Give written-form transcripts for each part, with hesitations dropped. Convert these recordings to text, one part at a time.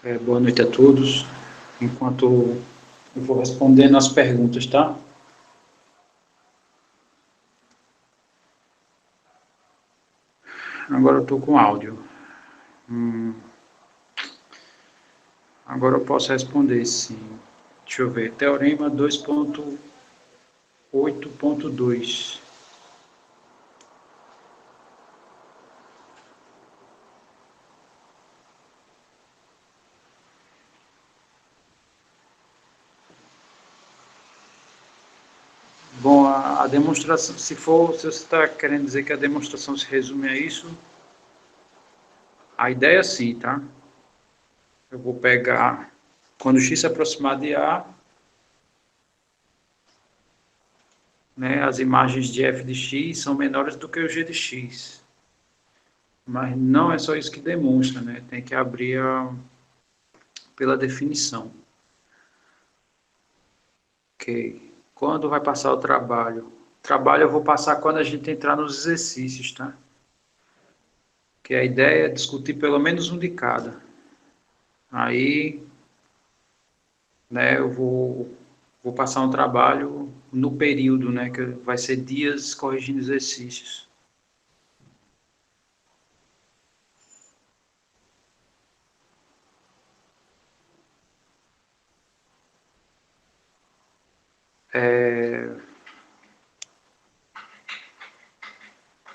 Boa noite a todos. Enquanto eu vou respondendo as perguntas, tá? Agora eu estou com áudio. Agora eu posso responder sim. Deixa eu ver. Teorema 2.8.2. Bom, a demonstração, se você está querendo dizer que a demonstração se resume a isso, a ideia é sim, tá? Eu vou pegar, quando x se aproximar de A, né, as imagens de f de x são menores do que o g de x. Mas não é só isso que demonstra, né? Tem que abrir pela definição. Ok. Quando vai passar o trabalho? Trabalho eu vou passar quando a gente entrar nos exercícios, tá? Que a ideia é discutir pelo menos um de cada. Aí, né, eu vou passar um trabalho no período, né, que vai ser dias corrigindo exercícios.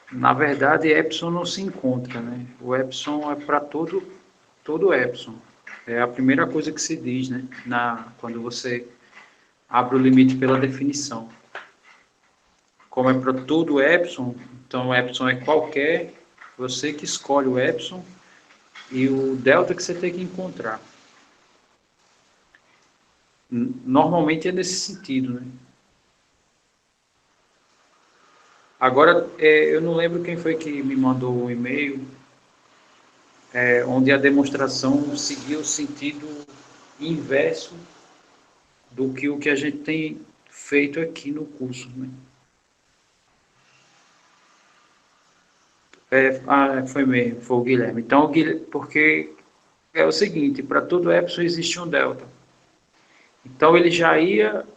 Na verdade, epsilon não se encontra, né? O epsilon é para todo epsilon. É a primeira coisa que se diz, né? Quando você abre o limite pela definição. Como é para todo epsilon, então o epsilon é qualquer, você que escolhe o epsilon e o delta que você tem que encontrar. Normalmente é nesse sentido, né? Agora, eu não lembro quem foi que me mandou um e-mail onde a demonstração seguia o sentido inverso do que o que a gente tem feito aqui no curso, né? Foi mesmo, foi o Guilherme. Então, porque é o seguinte, para todo epsilon existe um delta. Então, ele já ia...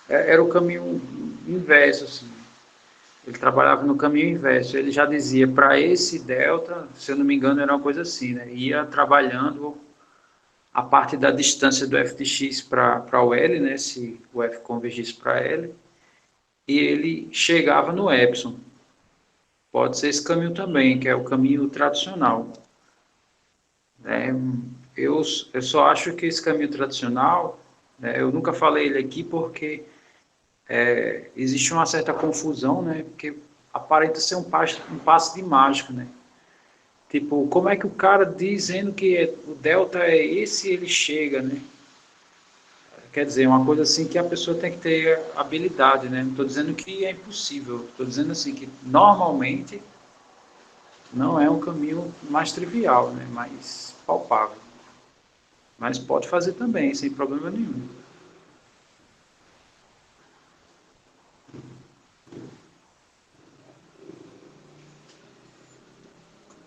era o caminho inverso, assim. Ele trabalhava no caminho inverso. Ele já dizia, para esse delta, se eu não me engano, era uma coisa assim, né? Ia trabalhando a parte da distância do f de x para o L, né? Se o f convergisse para L, e ele chegava no epsilon. Pode ser esse caminho também, que é o caminho tradicional. É, eu só acho que esse caminho tradicional, né, eu nunca falei ele aqui porque existe uma certa confusão, né, porque aparenta ser um passe de mágica, né? Tipo, como é que o cara dizendo que o delta é esse, ele chega, né? Quer dizer, uma coisa assim que a pessoa tem que ter habilidade, né? Não estou dizendo que é impossível, estou dizendo assim que normalmente não é um caminho mais trivial, né? Mais palpável. Mas pode fazer também, sem problema nenhum.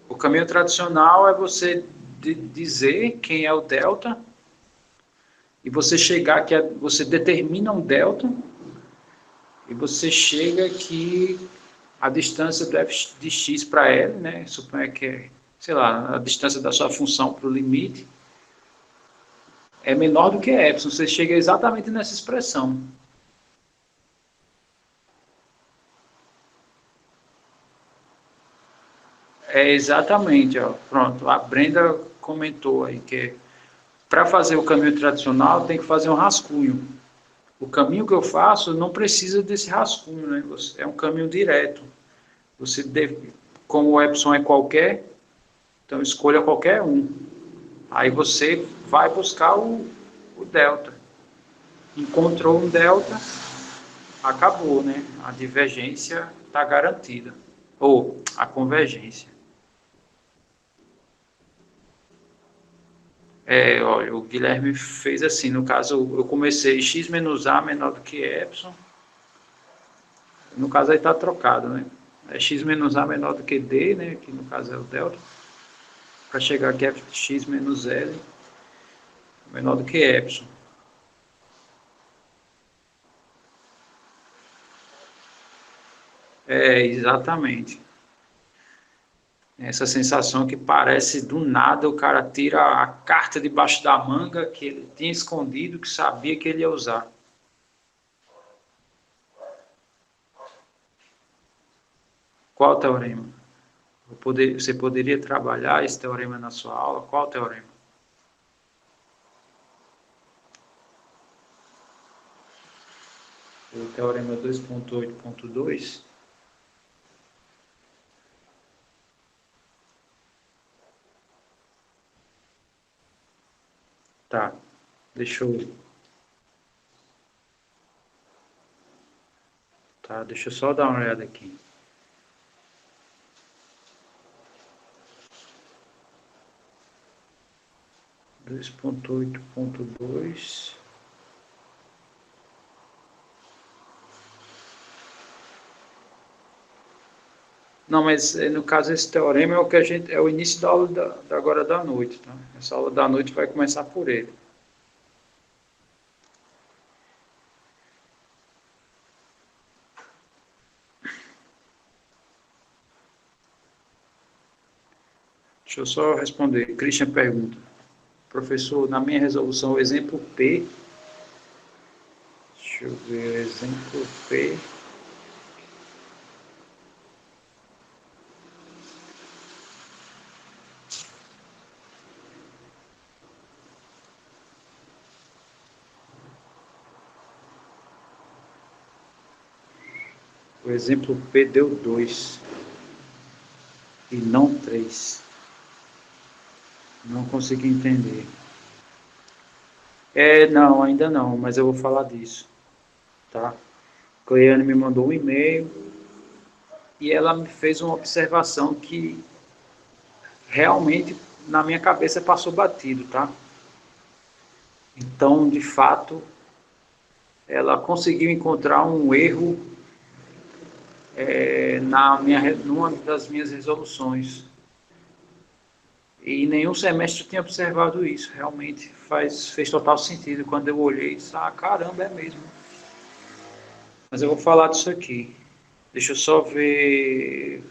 O caminho tradicional é você dizer quem é o delta e você chegar que você determina um delta e você chega que a distância do f de x para L, né? Suponha que é, sei lá, a distância da sua função para o limite é menor do que epsilon. Você chega exatamente nessa expressão. É exatamente, ó. Pronto. A Brenda comentou aí que para fazer o caminho tradicional tem que fazer um rascunho. O caminho que eu faço não precisa desse rascunho, né? É um caminho direto. Você deve, como o epsilon é qualquer, então escolha qualquer um. Aí você vai buscar o delta. Encontrou um delta, acabou, né? A divergência está garantida. Ou a convergência. Olha, o Guilherme fez assim, no caso, eu comecei x menos a menor do que epsilon, no caso aí está trocado, né? É x menos a menor do que d, né? Que no caso é o delta. para chegar aqui fx menos L menor do que epsilon. É, exatamente. Essa sensação que parece do nada o cara tira a carta debaixo da manga que ele tinha escondido, que sabia que ele ia usar. Qual teorema? Você poderia trabalhar esse teorema na sua aula? Qual teorema? O teorema 2.8.2? Tá, deixa eu, deixa eu só dar uma olhada aqui. Dois ponto oito ponto dois. Não, mas no caso esse teorema é o que a gente é o início da aula da agora da noite, tá? Essa aula da noite vai começar por ele. Deixa eu só responder. Christian pergunta: professor, na minha resolução, o exemplo P, deixa eu ver, o exemplo P, o exemplo P deu 2 e não 3. Não consegui entender. É, não, ainda não, mas eu vou falar disso, tá? Cleane me mandou um e-mail e ela me fez uma observação que realmente na minha cabeça passou batido, tá? Então, de fato, ela conseguiu encontrar um erro numa das minhas resoluções. E nenhum semestre eu tinha observado isso. Realmente fez total sentido. Quando eu olhei, disse, ah, caramba, é mesmo. Mas eu vou falar disso aqui. Deixa eu só ver.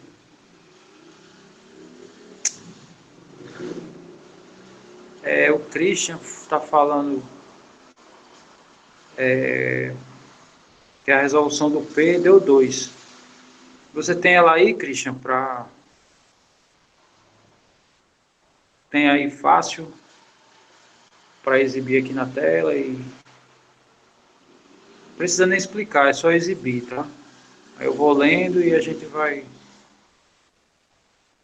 O Christian está falando que a resolução do P deu 2. Você tem ela aí, Christian, tem aí fácil para exibir aqui na tela e não precisa nem explicar, é só exibir, tá? Aí eu vou lendo e a gente vai.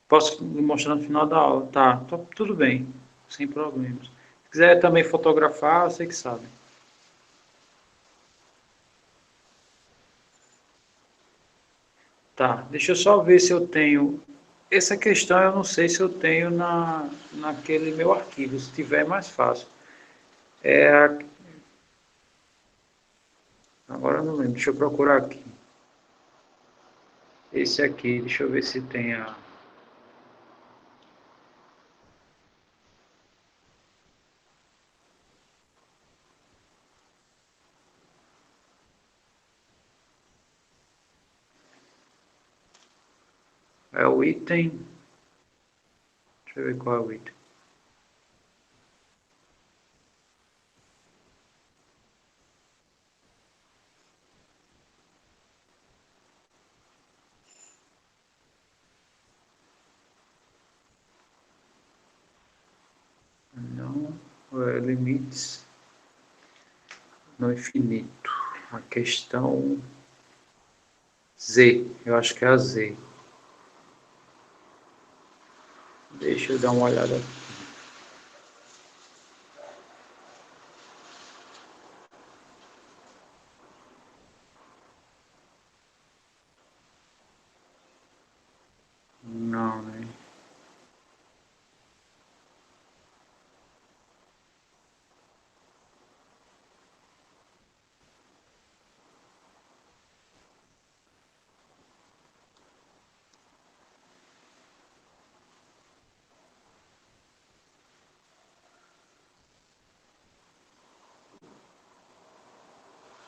Posso mostrar no final da aula, tá? Tudo bem, sem problemas. Se quiser também fotografar, você que sabe. Tá, deixa eu só ver se eu tenho. Essa questão eu não sei se eu tenho naquele meu arquivo, se tiver é mais fácil. É, agora eu não lembro, deixa eu procurar aqui. Esse aqui, deixa eu ver se tem a. É o item. Deixa eu ver qual é o item. Não, limites no infinito. A questão Z, eu acho que é a Z. Deixa eu dar uma olhada aqui. Não, né?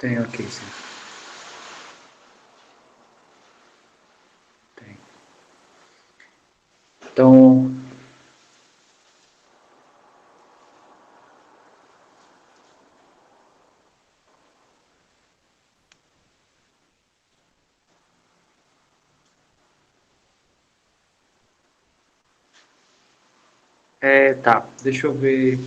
Tenho aqui, sim. Tem. Então, tá, deixa eu ver.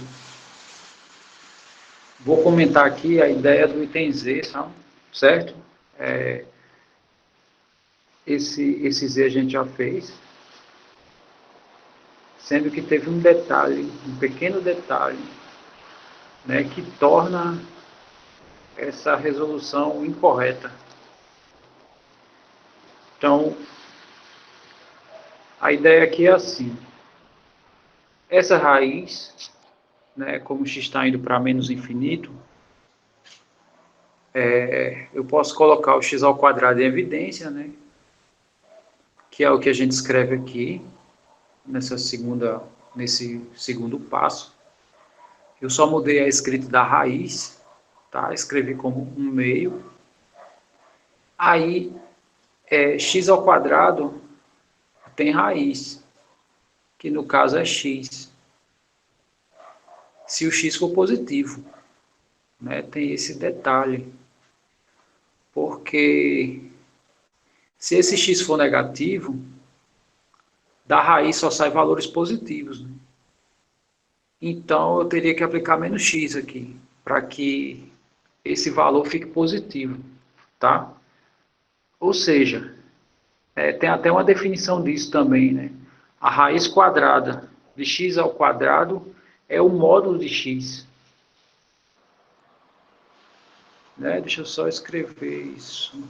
Vou comentar aqui a ideia do item Z, tá? Certo? É, esse Z a gente já fez, sendo que teve um detalhe, um pequeno detalhe, né, que torna essa resolução incorreta. Então, a ideia aqui é assim: essa raiz, né, como x está indo para menos infinito, eu posso colocar o x ao quadrado em evidência, né, que é o que a gente escreve aqui, nesse segundo passo. Eu só mudei a escrita da raiz, tá? Escrevi como um meio. Aí, x ao quadrado tem raiz, que no caso é x. Se o x for positivo, né? Tem esse detalhe. Porque se esse x for negativo, da raiz só sai valores positivos, né? Então, eu teria que aplicar menos x aqui, para que esse valor fique positivo, tá? Ou seja, tem até uma definição disso também, né? A raiz quadrada de x ao quadrado é o módulo de x. Né? Deixa eu só escrever isso.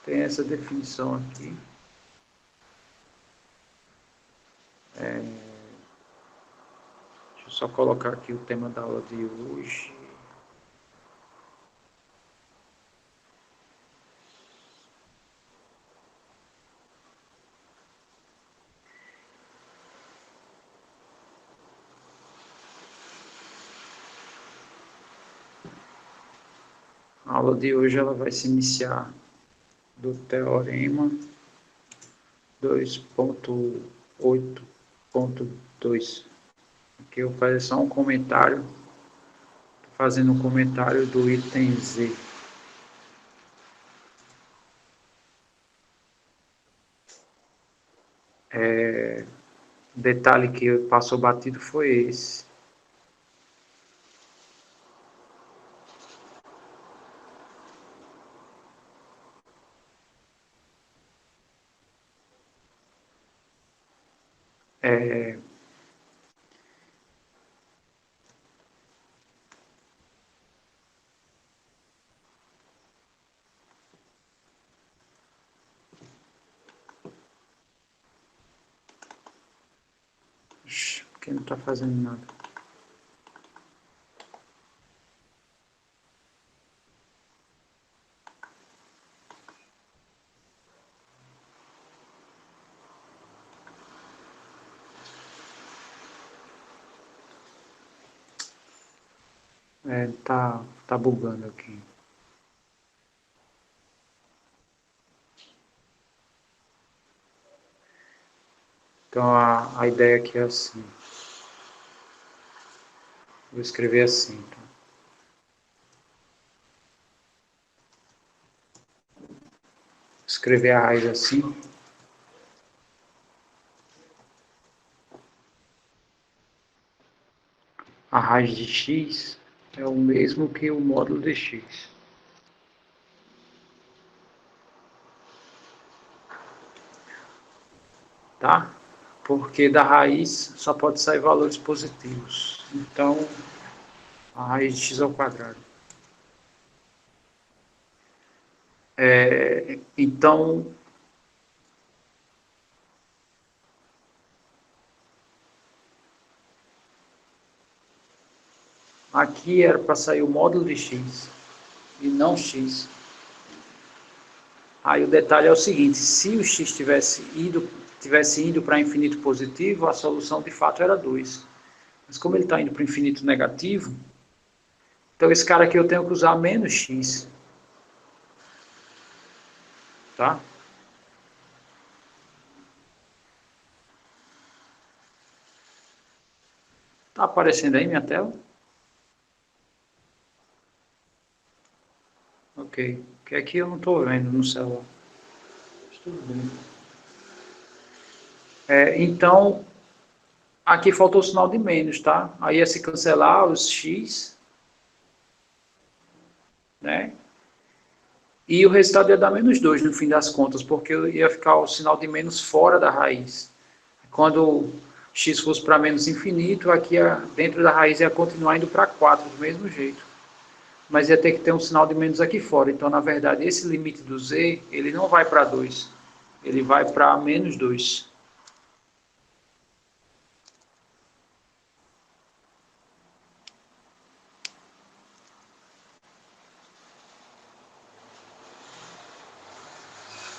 Tem essa definição aqui. Deixa eu só colocar aqui o tema da aula de hoje. A aula de hoje ela vai se iniciar do teorema 2.8.2. Aqui eu vou fazer só um comentário, fazendo um comentário do item Z. O detalhe que passou batido foi esse. É, porque não está fazendo nada. Tá bugando aqui. Então a ideia aqui é assim. Vou escrever assim. Então. Escrever a raiz assim. A raiz de x é o mesmo que o módulo de x. Tá? Porque da raiz só pode sair valores positivos. Então, a raiz de x ao quadrado. Então, aqui era para sair o módulo de x e não x. Aí o detalhe é o seguinte: se o x tivesse indo para infinito positivo, a solução de fato era 2. Mas como ele está indo para o infinito negativo, então esse cara aqui eu tenho que usar menos x. Tá? Tá aparecendo aí minha tela? Ok. Porque aqui eu não estou vendo no celular. Mas tudo bem. Então, aqui faltou o sinal de menos, tá? Aí ia se cancelar os x, né? E o resultado ia dar menos 2 no fim das contas, porque ia ficar o sinal de menos fora da raiz. Quando x fosse para menos infinito, aqui dentro da raiz ia continuar indo para 4 do mesmo jeito. Mas ia ter que ter um sinal de menos aqui fora. Então, na verdade, esse limite do z, ele não vai para 2. Ele vai para menos 2.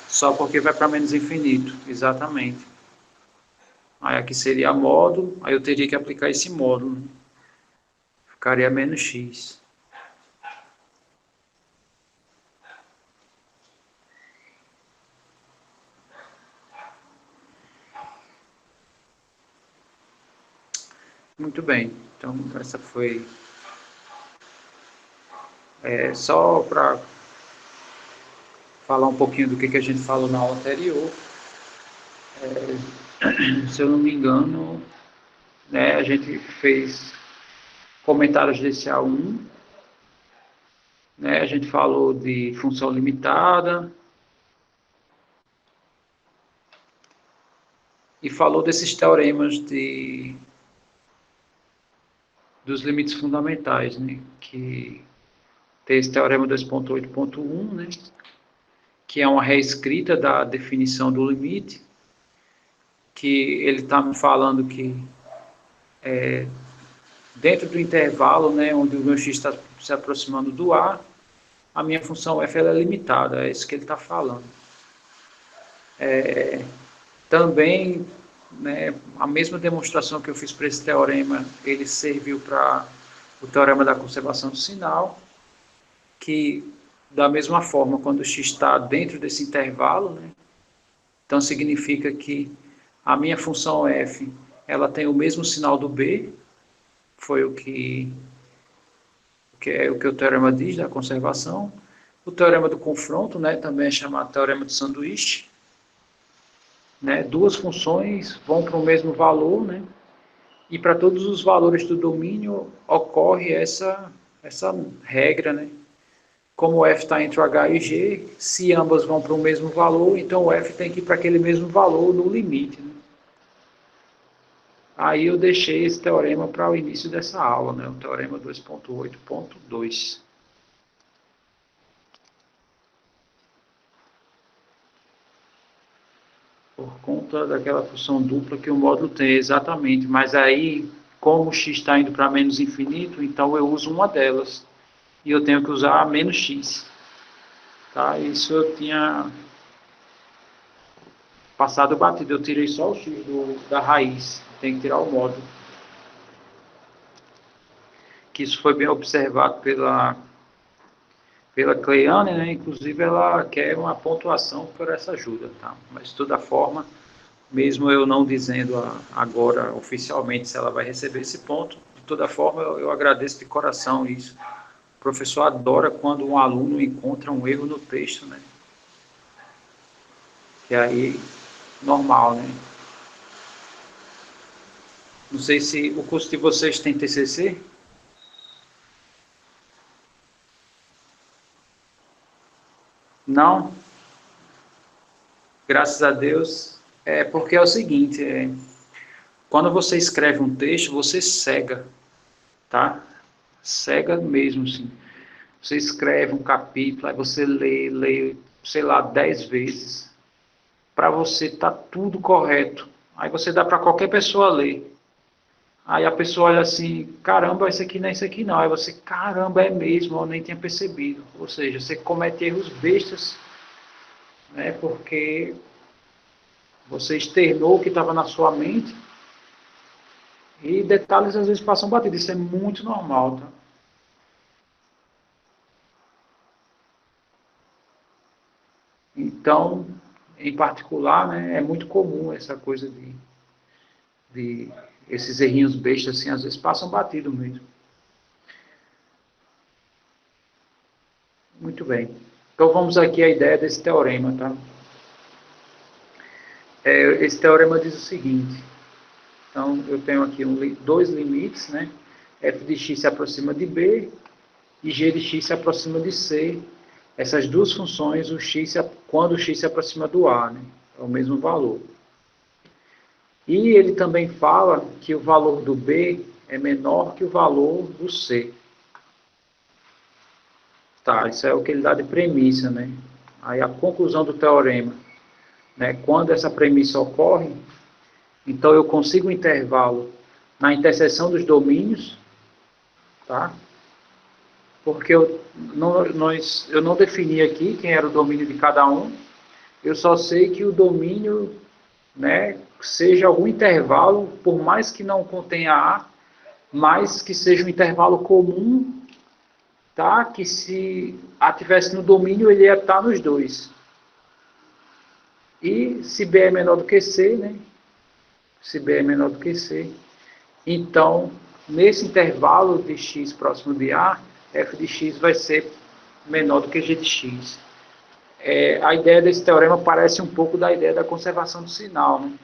Só porque vai para menos infinito, exatamente. Aí aqui seria módulo, aí eu teria que aplicar esse módulo. Ficaria menos x. Muito bem, então essa foi só para falar um pouquinho do que a gente falou na aula anterior. Se eu não me engano, né, a gente fez comentários desse A1, né, a gente falou de função limitada e falou desses teoremas dos limites fundamentais, né, que tem esse teorema 2.8.1, né, que é uma reescrita da definição do limite, que ele está me falando que dentro do intervalo, né, onde o meu x está se aproximando do A, a minha função f ela é limitada, é isso que ele está falando. Também, né, a mesma demonstração que eu fiz para esse teorema, ele serviu para o teorema da conservação do sinal, que da mesma forma, quando o x está dentro desse intervalo, né, então significa que a minha função f ela tem o mesmo sinal do b, foi o que o teorema diz da conservação. O teorema do confronto, né, também é chamado teorema de sanduíche. Né, duas funções vão para o mesmo valor, né, e para todos os valores do domínio ocorre essa regra, né? Como o f está entre o h e g, se ambas vão para o mesmo valor, então o f tem que ir para aquele mesmo valor no limite. Né? Aí eu deixei esse teorema para o início dessa aula, né? O teorema 2.8.2. Por conta daquela função dupla que o módulo tem, exatamente. Mas aí, como x está indo para menos infinito, então eu uso uma delas. E eu tenho que usar menos x. Tá? Isso eu tinha passado batido. Eu tirei só o x da raiz. Tem que tirar o módulo. Que isso foi bem observado pela Cleiane, né? Inclusive ela quer uma pontuação por essa ajuda. Tá? Mas de toda forma, mesmo eu não dizendo agora oficialmente se ela vai receber esse ponto, de toda forma eu agradeço de coração isso. O professor adora quando um aluno encontra um erro no texto, né? Que aí, normal, né? Não sei se o curso de vocês tem TCC. Não? Graças a Deus. É porque é o seguinte, quando você escreve um texto, você cega, tá? Cega mesmo, sim. Você escreve um capítulo, aí você lê, sei lá, 10 vezes. Para você estar tudo correto. Aí você dá para qualquer pessoa ler. Aí a pessoa olha assim, caramba, isso aqui não é isso aqui não. Aí você, caramba, é mesmo, eu nem tinha percebido. Ou seja, você comete erros bestas, né? Porque você externou o que estava na sua mente E detalhes às vezes passam batido, isso é muito normal, tá? Então, em particular, né, é muito comum essa coisa de esses errinhos bestas, assim, às vezes passam batido mesmo. Muito bem. Então vamos aqui à ideia desse teorema, tá? Esse teorema diz o seguinte. Então eu tenho aqui dois limites, né? F de x se aproxima de B e g de x se aproxima de C. Essas duas funções, quando o x se aproxima do A, né? É o mesmo valor. E ele também fala que o valor do B é menor que o valor do C. Tá, isso é o que ele dá de premissa, né? Aí a conclusão do teorema, né? Quando essa premissa ocorre, então eu consigo um intervalo na interseção dos domínios, tá? Porque eu não defini aqui quem era o domínio de cada um, eu só sei que o domínio, né, seja algum intervalo, por mais que não contenha A, mas que seja um intervalo comum, tá? Que se A tivesse no domínio, ele ia estar nos dois. E se B é menor do que C, né? Se B é menor do que C, então, nesse intervalo de x próximo de A, f de x vai ser menor do que g de x. A ideia desse teorema parece um pouco da ideia da conservação do sinal, né?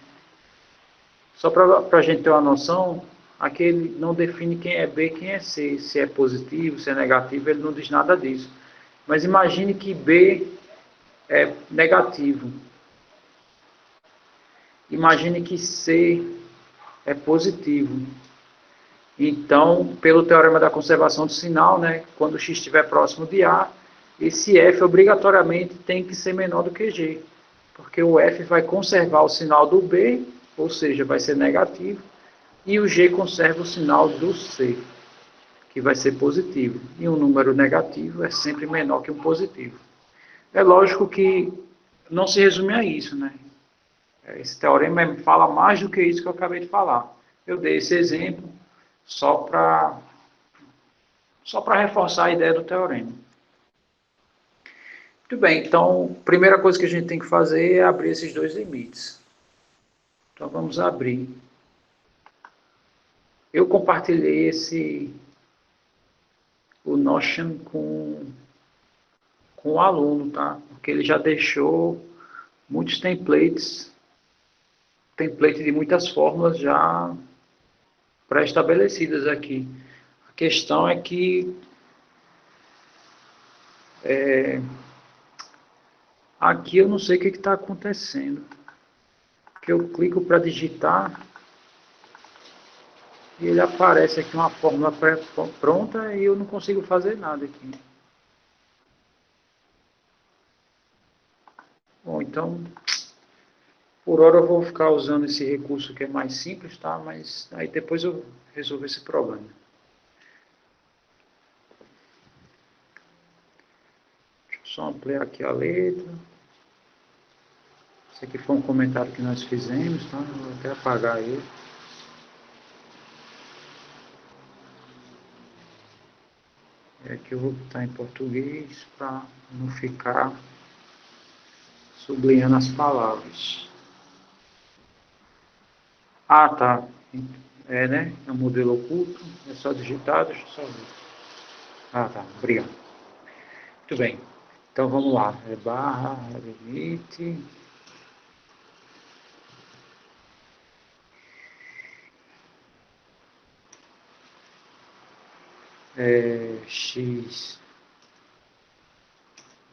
Só para a gente ter uma noção, aqui ele não define quem é B e quem é C, se é positivo, se é negativo, ele não diz nada disso. Mas imagine que B é negativo. Imagine que C é positivo. Então, pelo teorema da conservação do sinal, né, quando x estiver próximo de A, esse f obrigatoriamente tem que ser menor do que g, porque o f vai conservar o sinal do B, ou seja, vai ser negativo, e o g conserva o sinal do C, que vai ser positivo. E um número negativo é sempre menor que um positivo. É lógico que não se resume a isso, né? Esse teorema fala mais do que isso que eu acabei de falar. Eu dei esse exemplo só para reforçar a ideia do teorema. Muito bem, então, a primeira coisa que a gente tem que fazer é abrir esses dois limites. Então, vamos abrir. Eu compartilhei o Notion com o aluno, tá? Porque ele já deixou muitos template de muitas fórmulas já pré-estabelecidas aqui. A questão é que aqui eu não sei o que está acontecendo. Que eu clico para digitar e ele aparece aqui uma fórmula pronta e eu não consigo fazer nada aqui. Bom, então, por hora eu vou ficar usando esse recurso que é mais simples, tá? Mas aí depois eu resolvo esse problema. Deixa eu só ampliar aqui a letra. Esse aqui foi um comentário que nós fizemos, tá? Vou até apagar ele. E aqui eu vou botar em português para não ficar sublinhando as palavras. Ah, tá. É, né? É um modelo oculto. É só digitar, deixa eu só ver. Ah, tá. Obrigado. Muito bem. Então vamos lá. É barra, limite. X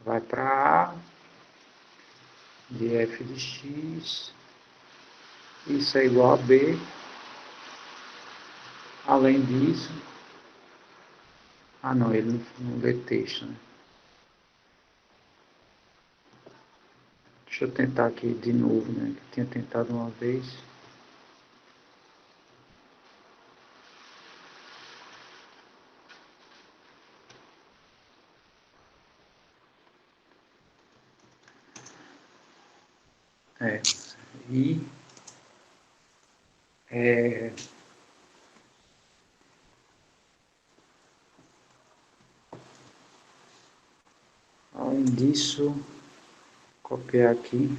vai para A, de f de x. Isso é igual a B. Além disso. Ah, não, ele não lê texto, né? Deixa eu tentar aqui de novo, né? Eu tinha tentado uma vez. E Além disso, copiar aqui.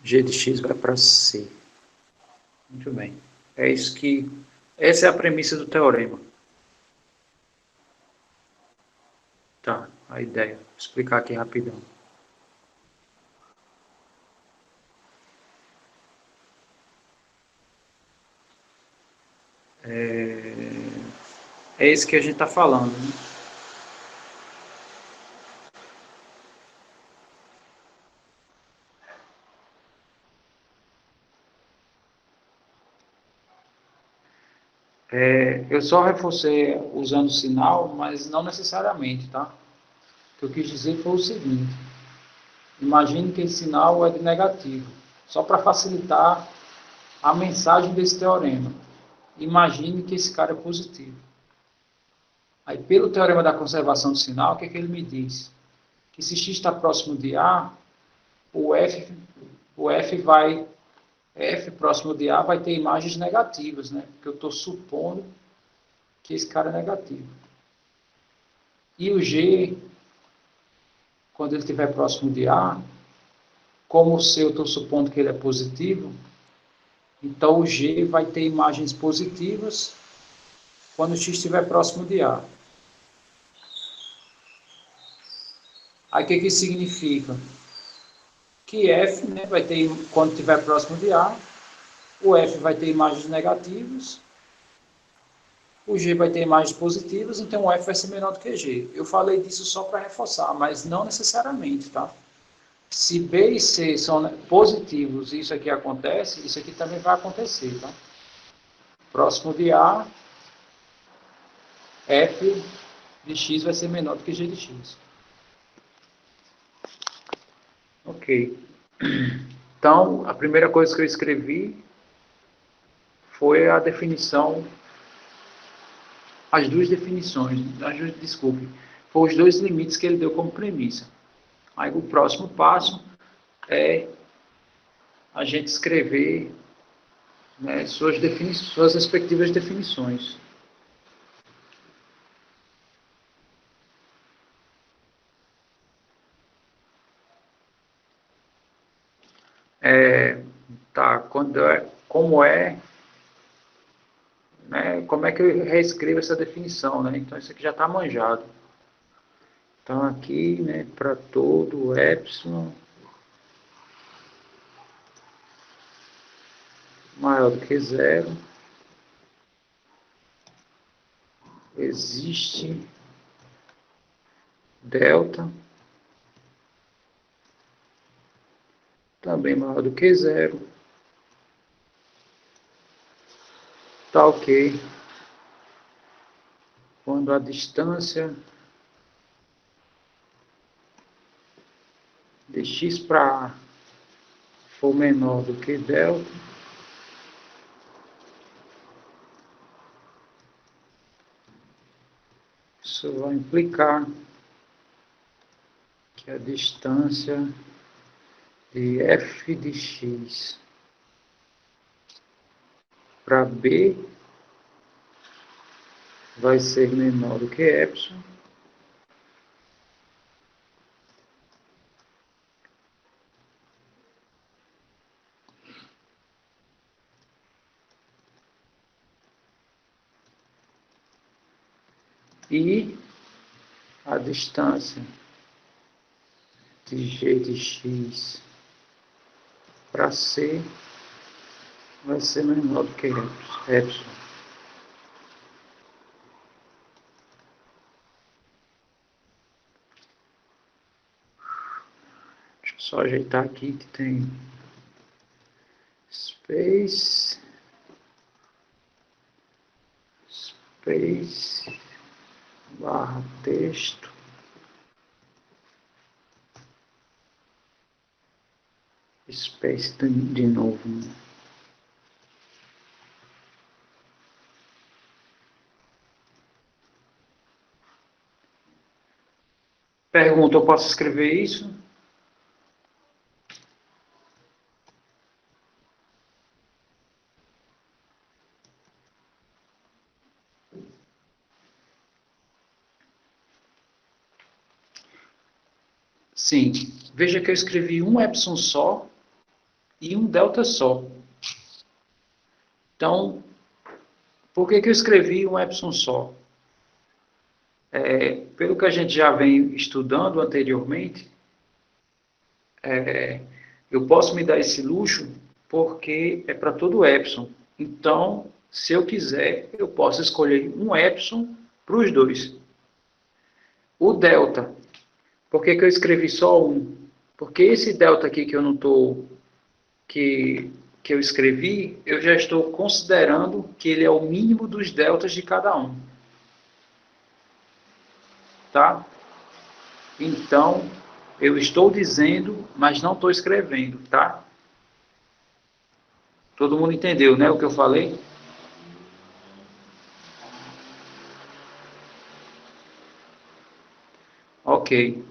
G de x vai para C. Muito bem. Essa é a premissa do teorema. Tá, a ideia. Vou explicar aqui rapidão. É isso que a gente está falando, né? Eu só reforcei usando sinal, mas não necessariamente, tá? O que eu quis dizer foi o seguinte. Imagine que esse sinal é de negativo, só para facilitar a mensagem desse teorema. Imagine que esse cara é positivo. Aí, pelo teorema da conservação do sinal, o que é que ele me diz? Que se x está próximo de A, o F próximo de A vai ter imagens negativas, né? Porque eu estou supondo que esse cara é negativo. E o G, quando ele estiver próximo de A, como o C eu estou supondo que ele é positivo, então o G vai ter imagens positivas quando o X estiver próximo de A. Aí o que isso significa? Que F, né, vai ter, quando estiver próximo de A, o F vai ter imagens negativas, o G vai ter imagens positivas, então o F vai ser menor do que G. Eu falei disso só para reforçar, mas não necessariamente, tá? Se B e C são positivos e isso aqui acontece, isso aqui também vai acontecer, tá? Próximo de A, F de X vai ser menor do que G de X. Ok. Então, a primeira coisa que eu escrevi foi a definição, as duas definições, desculpe, foram os dois limites que ele deu como premissa. Aí o próximo passo é a gente escrever, né, suas respectivas definições. Tá, né, como é que eu reescrevo essa definição, né? Então isso aqui já está manjado. Então aqui, né, para todo epsilon maior do que zero, existe delta também maior do que zero, tá ok, quando a distância de x para a for menor do que delta, isso vai implicar que a distância de f de x para b vai ser menor do que epsilon, e a distância de g de x para c vai ser menor do que epsilon. Deixa eu só ajeitar aqui que tem space, barra texto, space de novo, né? Pergunta, eu posso escrever isso? Sim, veja que eu escrevi um epsilon só e um delta só. Então, por que eu escrevi um epsilon só? Pelo que a gente já vem estudando anteriormente, eu posso me dar esse luxo porque é para todo epsilon. Então, se eu quiser, eu posso escolher um epsilon para os dois. O delta, por que eu escrevi só um? Porque esse delta aqui que eu não estou, que eu escrevi, eu já estou considerando que ele é o mínimo dos deltas de cada um. Tá? Então, eu estou dizendo, mas não estou escrevendo, tá? Todo mundo entendeu, né, o que eu falei? Ok.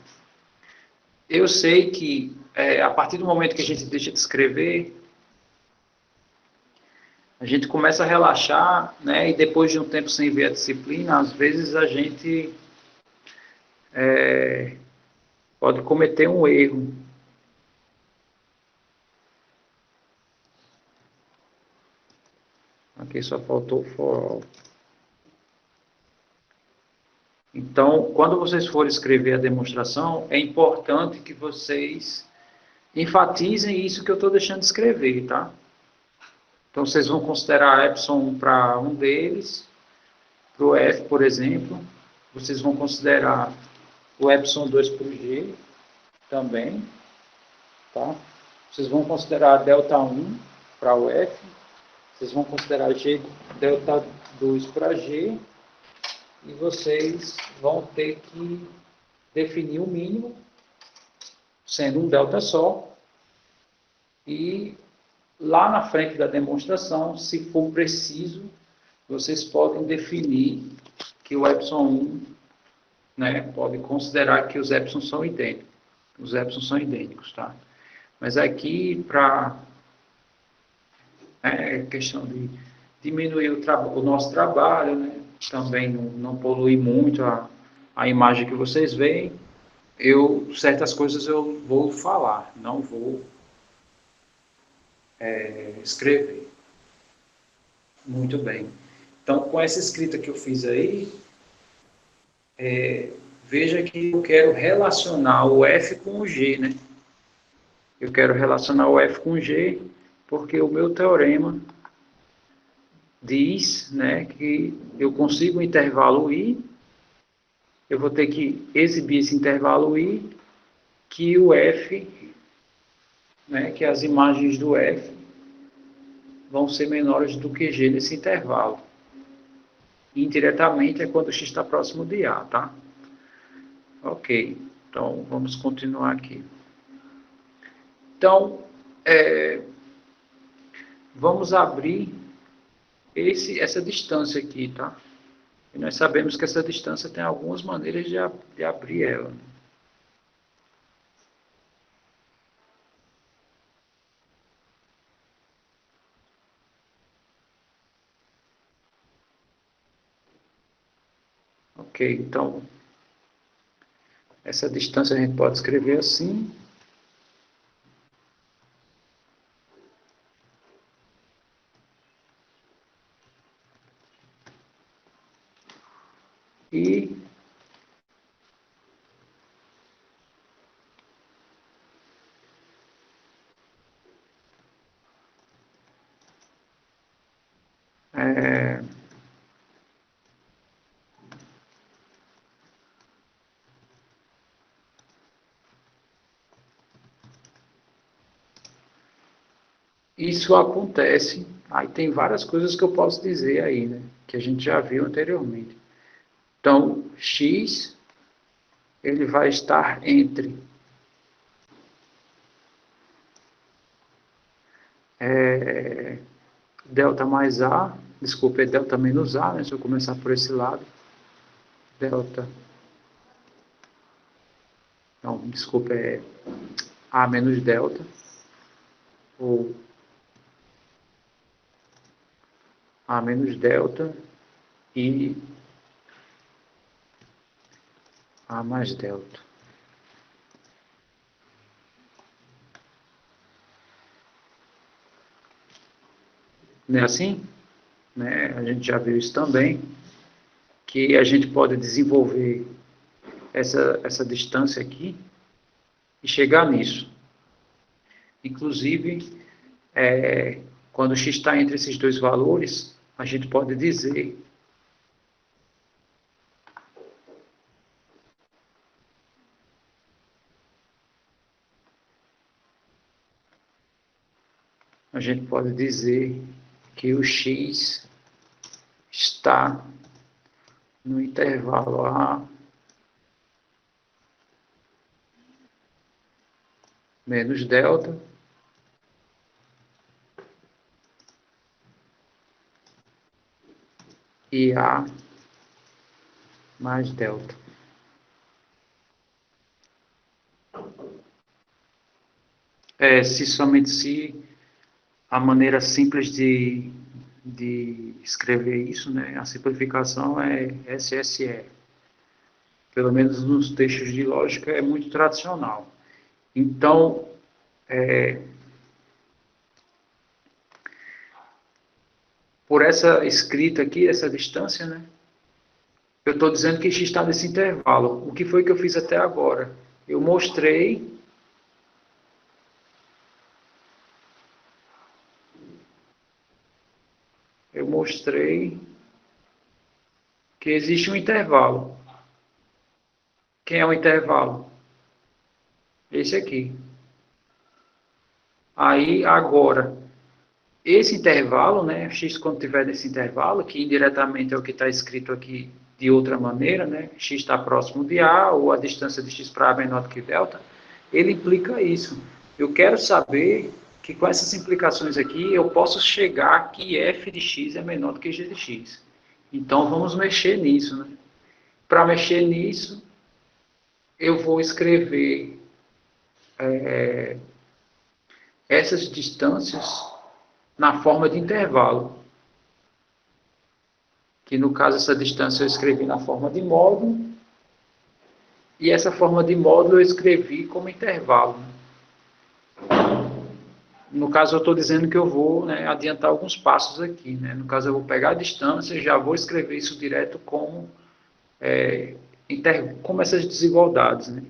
Eu sei que a partir do momento que a gente deixa de escrever, a gente começa a relaxar, né? E depois de um tempo sem ver a disciplina, às vezes a gente pode cometer um erro. Aqui só faltou for all. Então, quando vocês forem escrever a demonstração, é importante que vocês enfatizem isso que eu estou deixando de escrever, tá? Então, vocês vão considerar epsilon para um deles, para o F, por exemplo. Vocês vão considerar o epsilon 2 para o G também, tá? Vocês vão considerar delta 1 para o F. Vocês vão considerar G, delta 2 para G. E vocês vão ter que definir o mínimo, sendo um delta só. E lá na frente da demonstração, se for preciso, vocês podem definir que o epsilon 1, né, pode considerar que os epsilons são idênticos. Os epsilons são idênticos, tá? Mas aqui, para questão de diminuir o nosso trabalho, né, também não poluir muito a imagem que vocês veem, certas coisas eu vou falar, não vou escrever. Muito bem. Então, com essa escrita que eu fiz aí, veja que eu quero relacionar o F com o G, né? Eu quero relacionar o F com o G, porque o meu teorema diz, né, que eu consigo um intervalo I, eu vou ter que exibir esse intervalo I, que o F, né, que as imagens do F vão ser menores do que G nesse intervalo. Indiretamente é quando x está próximo de A, tá? Ok, então vamos continuar aqui. Então, vamos abrir essa distância aqui, tá? E nós sabemos que essa distância tem algumas maneiras de abrir ela. Ok, então, essa distância a gente pode escrever assim. E é, isso acontece, aí tem várias coisas que eu posso dizer aí, né? Que a gente já viu anteriormente. Então, x, ele vai estar entre delta mais A, desculpa, é delta menos A, né? Se eu começar por esse lado, delta, não, desculpa, é A menos delta, ou A menos delta e A mais delta. Não é assim? Né? A gente já viu isso também, que a gente pode desenvolver essa distância aqui e chegar nisso. Inclusive, quando x está entre esses dois valores, a gente pode dizer que o x está no intervalo A menos delta e A mais delta. Somente se a maneira simples de escrever isso, né, a simplificação é SSE. Pelo menos nos textos de lógica é muito tradicional. Então, por essa escrita aqui, essa distância, né, eu estou dizendo que x está nesse intervalo. O que foi que eu fiz até agora? Eu mostrei que existe um intervalo. Quem é o intervalo? Esse aqui. Aí, agora, esse intervalo, né, x quando estiver nesse intervalo, que indiretamente é o que está escrito aqui de outra maneira, né, x está próximo de A, ou a distância de x para A é menor do que delta, ele implica isso. Eu quero saber que com essas implicações aqui, eu posso chegar que f de x é menor do que g de x. Então, vamos mexer nisso, né? Para mexer nisso, eu vou escrever essas distâncias na forma de intervalo. Que no caso essa distância eu escrevi na forma de módulo, e essa forma de módulo eu escrevi como intervalo. No caso eu estou dizendo que eu vou, né, adiantar alguns passos aqui. Né? No caso eu vou pegar a distância e já vou escrever isso direto como, como essas desigualdades. Né?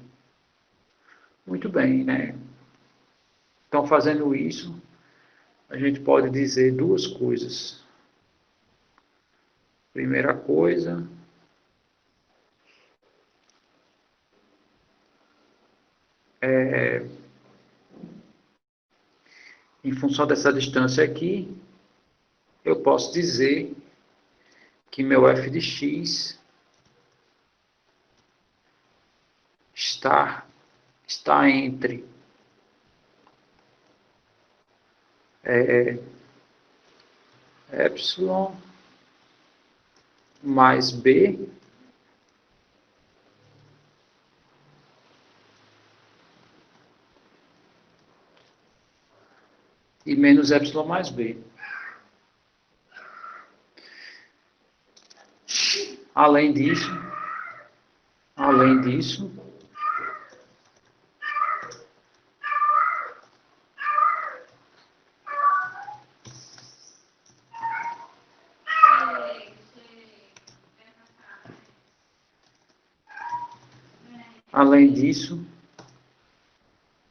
Muito bem, né? Então fazendo isso, a gente pode dizer duas coisas. Primeira coisa, em função dessa distância aqui, eu posso dizer que meu f de x está entre epsilon mais b e menos epsilon mais b. Além disso,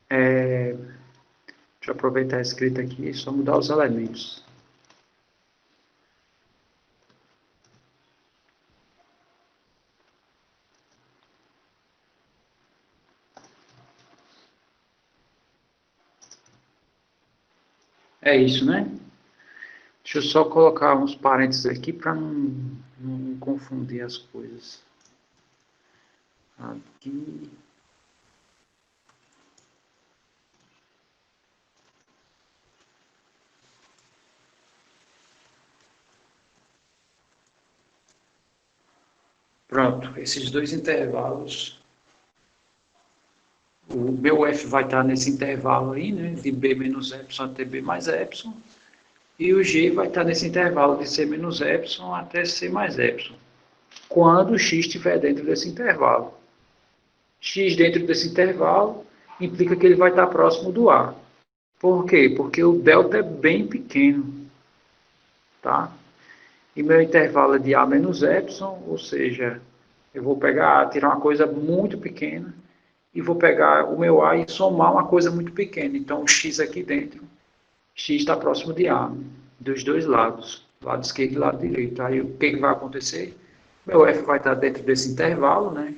deixa eu aproveitar a escrita aqui e só mudar os elementos. É isso, né? Deixa eu só colocar uns parênteses aqui para não confundir as coisas. Aqui. Pronto, esses dois intervalos. O meu f vai estar nesse intervalo aí, né? De b menos epsilon até b mais epsilon. E o g vai estar nesse intervalo de c menos epsilon até c mais epsilon. Quando x estiver dentro desse intervalo. X dentro desse intervalo implica que ele vai estar próximo do A. Por quê? Porque o delta é bem pequeno. tá? E meu intervalo é de A menos epsilon, ou seja, eu vou pegar, tirar uma coisa muito pequena e vou pegar o meu A e somar uma coisa muito pequena. Então, o X aqui dentro, X está próximo de A, dos dois lados, lado esquerdo e lado direito. Aí, o que vai acontecer? Meu F vai estar dentro desse intervalo, né?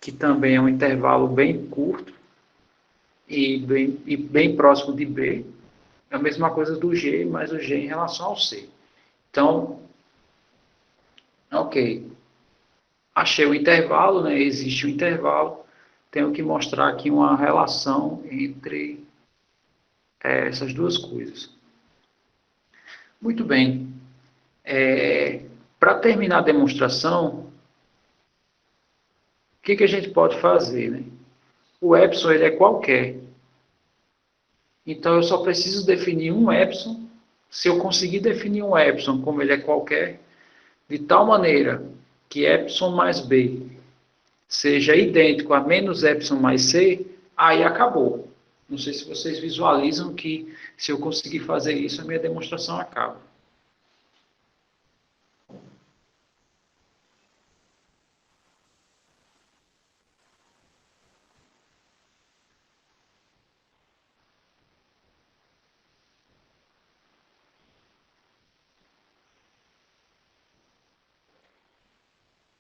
Que também é um intervalo bem curto e bem próximo de B. É a mesma coisa do G, mas o G em relação ao C. Então, ok. Achei o intervalo, né? Existe o intervalo. Tenho que mostrar aqui uma relação entre essas duas coisas. Muito bem. Para terminar a demonstração, o que a gente pode fazer, né? O epsilon ele é qualquer. Então, eu só preciso definir um epsilon. Se eu conseguir definir um epsilon como ele é qualquer, de tal maneira que epsilon mais b seja idêntico a menos epsilon mais c, aí acabou. Não sei se vocês visualizam que se eu conseguir fazer isso, a minha demonstração acaba.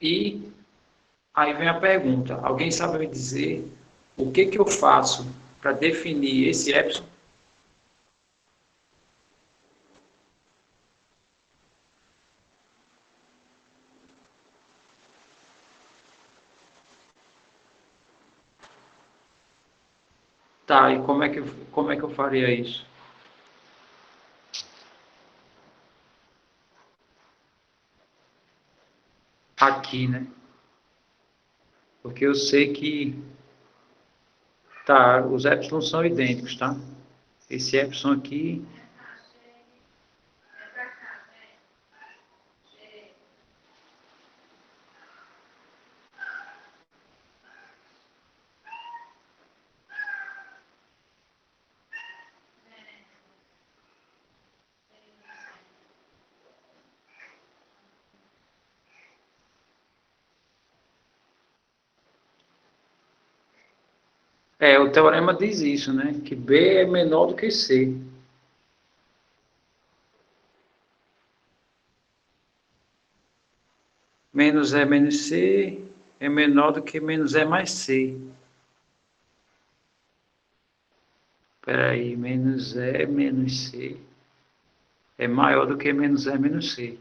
E aí vem a pergunta, alguém sabe me dizer o que eu faço para definir esse epsilon? Tá, e como é que eu faria isso? Aqui, né? Porque eu sei que tá, os epsilon são idênticos, tá? Esse epsilon aqui. O teorema diz isso, né? Que B é menor do que C. Menos E menos C é menor do que menos E mais C. Espera aí, menos E menos C é maior do que menos E menos C.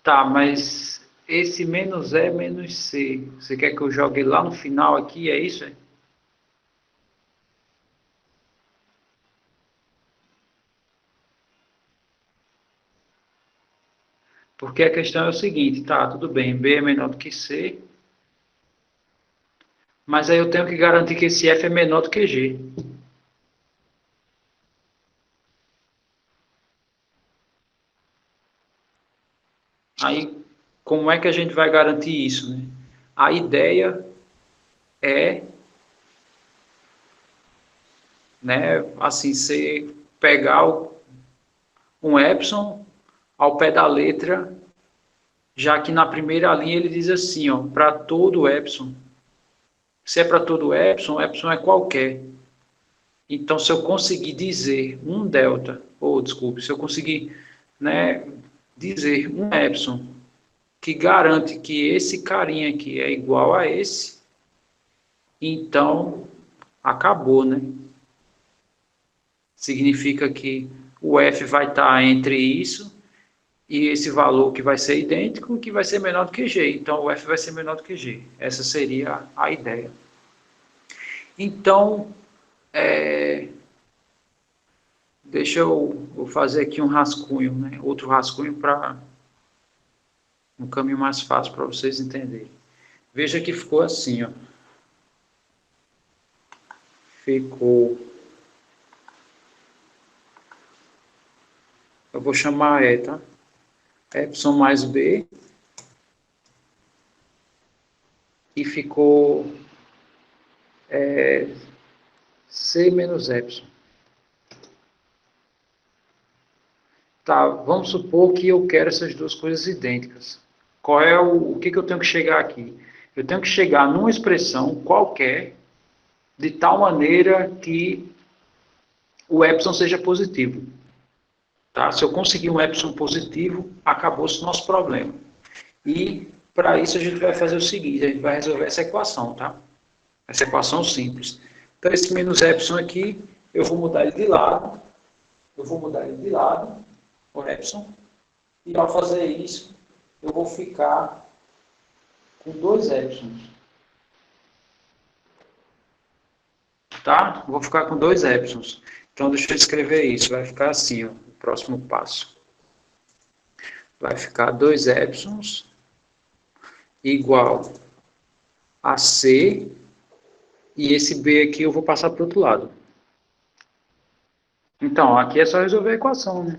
Tá, mas esse menos E menos C, você quer que eu jogue lá no final aqui, é isso? Porque a questão é o seguinte, tá, tudo bem, B é menor do que C, mas aí eu tenho que garantir que esse F é menor do que G. Aí, como é que a gente vai garantir isso, né? A ideia é, né, assim, você pegar um epsilon ao pé da letra, já que na primeira linha ele diz assim, ó, para todo epsilon. Se é para todo epsilon, epsilon é qualquer. Então, se eu conseguir dizer um delta, ou desculpe, se eu conseguir, né, dizer um epsilon que garante que esse carinha aqui é igual a esse, então acabou, né? Significa que o f vai estar entre isso e esse valor que vai ser idêntico, que vai ser menor do que g. Então, o f vai ser menor do que g. Essa seria a ideia. Então, deixa eu fazer aqui um rascunho, né? Outro rascunho para um caminho mais fácil para vocês entenderem. Veja que ficou assim, ó. Ficou. Eu vou chamar E, tá? Epsilon mais B. E ficou C menos Epsilon. Tá, vamos supor que eu quero essas duas coisas idênticas. Qual é o que eu tenho que chegar aqui? Eu tenho que chegar numa expressão qualquer, de tal maneira que o epsilon seja positivo. Tá? Se eu conseguir um epsilon positivo, acabou-se o nosso problema. E, para isso, a gente vai fazer o seguinte, a gente vai resolver essa equação, tá? Essa equação simples. Então, esse menos epsilon aqui, eu vou mudar ele de lado, o epsilon, e ao fazer isso, eu vou ficar com dois epsilons. Tá? Vou ficar com dois epsilons. Então, deixa eu escrever isso. Vai ficar assim, ó, o próximo passo. Vai ficar dois epsilons igual a C, e esse B aqui eu vou passar para o outro lado. Então, aqui é só resolver a equação, né?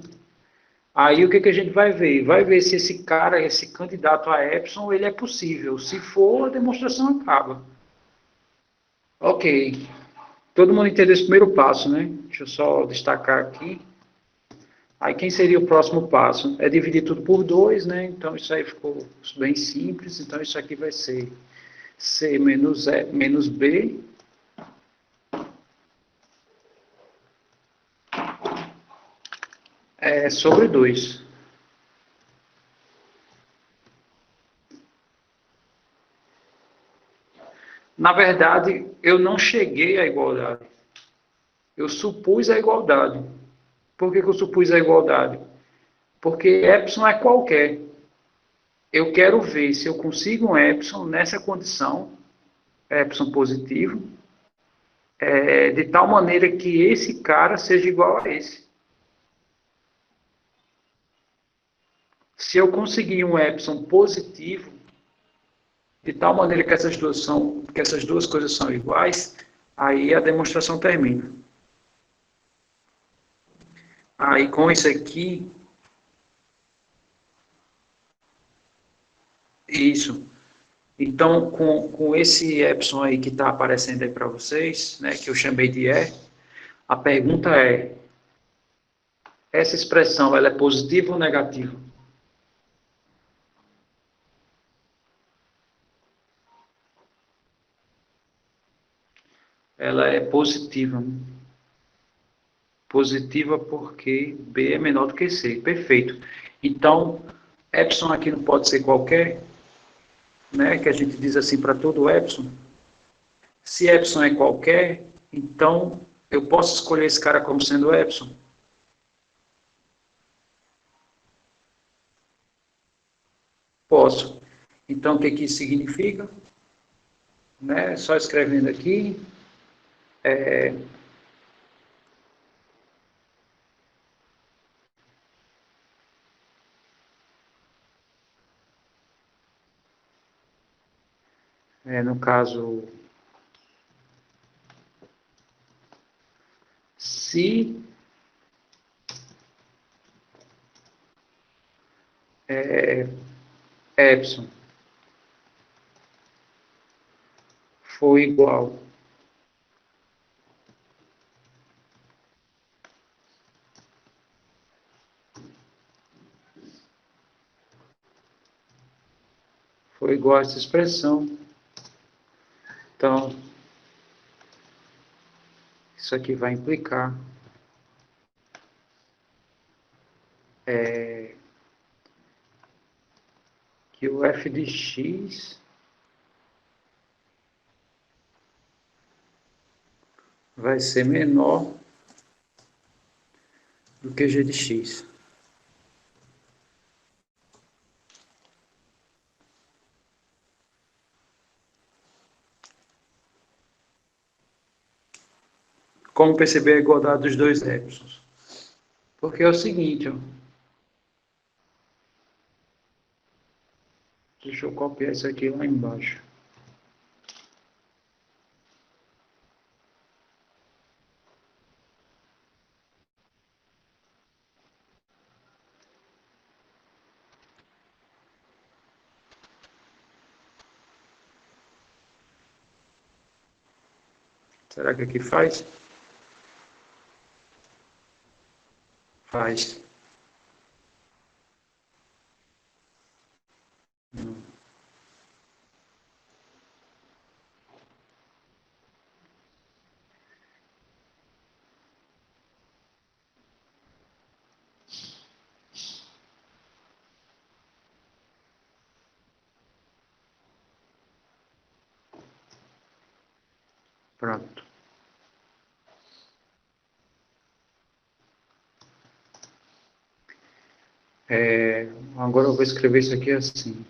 Aí o que, que a gente vai ver? Vai ver se esse cara, esse candidato a epsilon, ele é possível. Se for, a demonstração acaba. Ok. Todo mundo entendeu esse primeiro passo, né? Deixa eu só destacar aqui. Aí quem seria o próximo passo? É dividir tudo por 2, né? Então isso aí ficou bem simples. Então isso aqui vai ser C menos, menos B sobre 2. Na verdade, eu não cheguei à igualdade. Eu supus a igualdade. Por que eu supus a igualdade? Porque epsilon é qualquer. Eu quero ver se eu consigo um epsilon nessa condição, epsilon positivo, de tal maneira que esse cara seja igual a esse. Se eu conseguir um epsilon positivo, de tal maneira que essas duas coisas são iguais, aí a demonstração termina. Aí com isso aqui, isso. Então, com esse epsilon aí que está aparecendo aí para vocês, né, que eu chamei de E, a pergunta é, essa expressão ela é positiva ou negativa? Ela é positiva. Positiva porque B é menor do que C. Perfeito. Então, epsilon aqui não pode ser qualquer, né, que a gente diz assim para todo epsilon. Se epsilon é qualquer, então eu posso escolher esse cara como sendo epsilon? Posso. Então, o que, que isso significa? Né? Só escrevendo aqui. No caso, se epsilon for igual a essa expressão, então isso aqui vai implicar que o f de x vai ser menor do que g de x. Como perceber a igualdade dos dois epsilons? Porque é o seguinte, ó, deixa eu copiar isso aqui lá embaixo. Será que aqui faz? Faz. Pronto. Agora eu vou escrever isso aqui assim.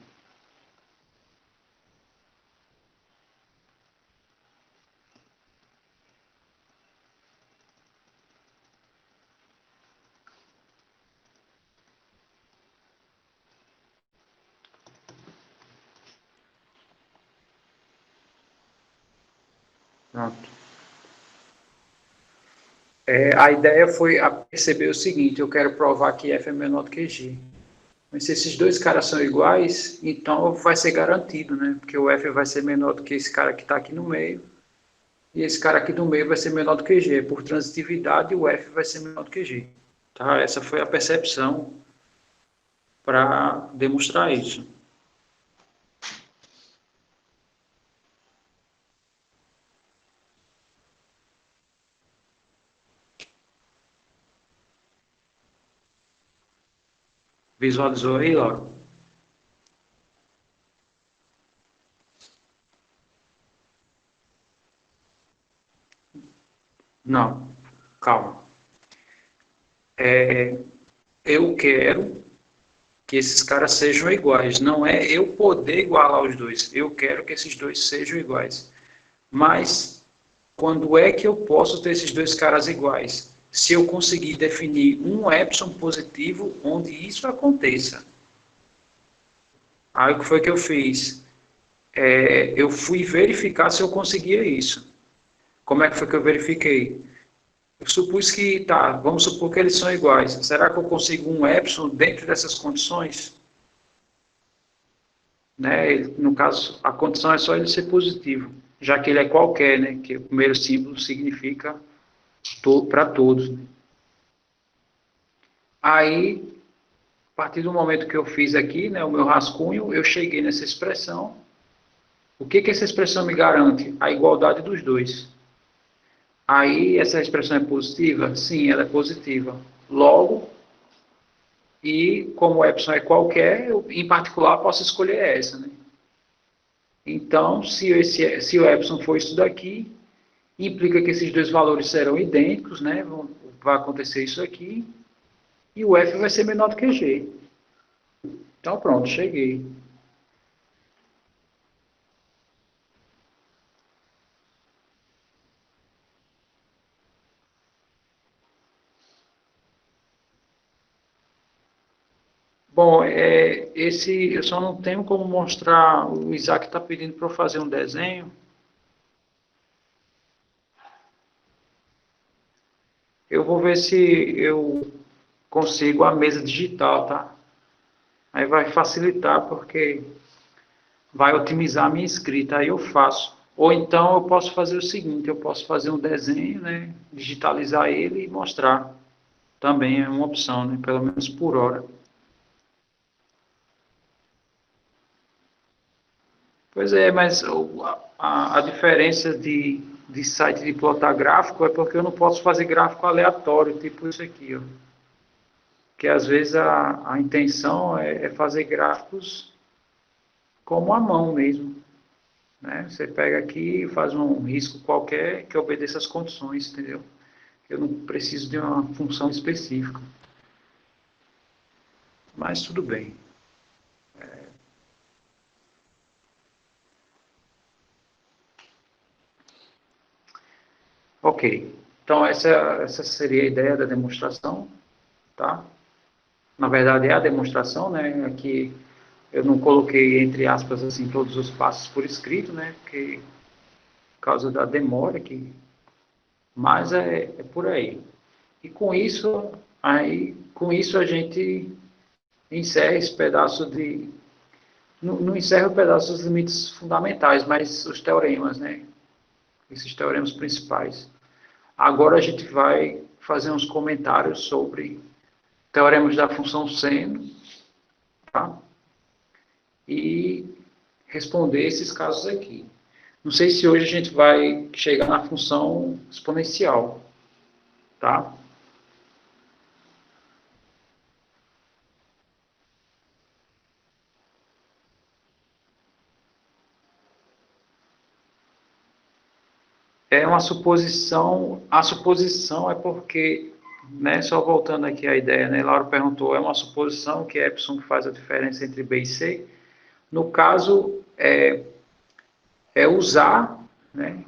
Pronto. A ideia foi perceber o seguinte: eu quero provar que F é menor do que G. Mas se esses dois caras são iguais, então vai ser garantido, né? Porque o F vai ser menor do que esse cara que está aqui no meio, e esse cara aqui no meio vai ser menor do que G. Por transitividade, o F vai ser menor do que G. Tá? Essa foi a percepção para demonstrar isso. Visualizou aí, Laura? Não, calma. Eu quero que esses caras sejam iguais. Não é eu poder igualar os dois. Eu quero que esses dois sejam iguais. Mas quando é que eu posso ter esses dois caras iguais? Se eu conseguir definir um epsilon positivo onde isso aconteça. Aí o que foi que eu fiz? Eu fui verificar se eu conseguia isso. Como é que foi que eu verifiquei? Eu supus que, tá, vamos supor que eles são iguais. Será que eu consigo um epsilon dentro dessas condições? Né? No caso, a condição é só ele ser positivo, já que ele é qualquer, né? Que o primeiro símbolo significa para todos. Né? Aí, a partir do momento que eu fiz aqui, né, o meu rascunho, eu cheguei nessa expressão. O que essa expressão me garante? A igualdade dos dois. Aí, essa expressão é positiva? Sim, ela é positiva. Logo, e como o epsilon é qualquer, eu, em particular, posso escolher essa. Né? Então, se o epsilon for isso daqui, implica que esses dois valores serão idênticos, né? Vai acontecer isso aqui, e o F vai ser menor do que G. Então, pronto, cheguei. Bom, eu só não tenho como mostrar, o Isaac está pedindo para eu fazer um desenho. Eu vou ver se eu consigo a mesa digital, tá? Aí vai facilitar, porque vai otimizar a minha escrita, aí eu faço. Ou então eu posso fazer o seguinte, eu posso fazer um desenho, né, digitalizar ele e mostrar. Também é uma opção, né, pelo menos por hora. Pois é, mas a diferença de site de plotar gráfico é porque eu não posso fazer gráfico aleatório, tipo isso aqui, ó. Que às vezes a intenção é fazer gráficos como a mão mesmo. Né? Você pega aqui e faz um risco qualquer que obedeça às condições, entendeu? Eu não preciso de uma função específica. Mas tudo bem. Ok. Então essa seria a ideia da demonstração, tá? Na verdade é a demonstração, né? Aqui eu não coloquei entre aspas assim todos os passos por escrito, né? Porque por causa da demora aqui, mas é por aí. E com isso a gente encerra esse pedaço de não encerra o pedaço dos limites fundamentais, mas os teoremas, né? Esses teoremas principais. Agora a gente vai fazer uns comentários sobre teoremas da função seno, tá? E responder esses casos aqui. Não sei se hoje a gente vai chegar na função exponencial, tá? É uma suposição, a suposição é porque, né, só voltando aqui à ideia, né, Laura perguntou, é uma suposição que é epsilon que faz a diferença entre B e C. No caso, é usar, né,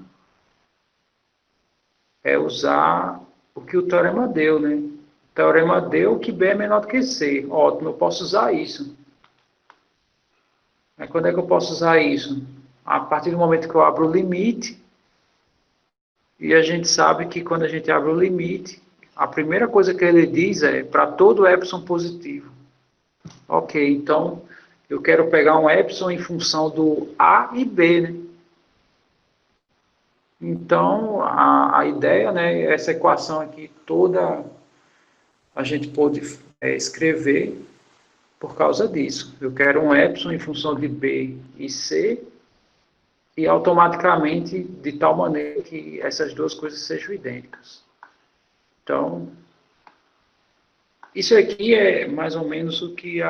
é usar o que o teorema deu, né? O teorema deu que B é menor do que C. Ótimo, eu posso usar isso. Mas quando é que eu posso usar isso? A partir do momento que eu abro o limite, e a gente sabe que quando a gente abre o limite, a primeira coisa que ele diz é para todo epsilon positivo. Ok, então eu quero pegar um epsilon em função do A e B, né? Então, a ideia, né, essa equação aqui toda a gente pôde escrever por causa disso. Eu quero um epsilon em função de B e C e automaticamente de tal maneira que essas duas coisas sejam idênticas. Então, isso aqui é mais ou menos o que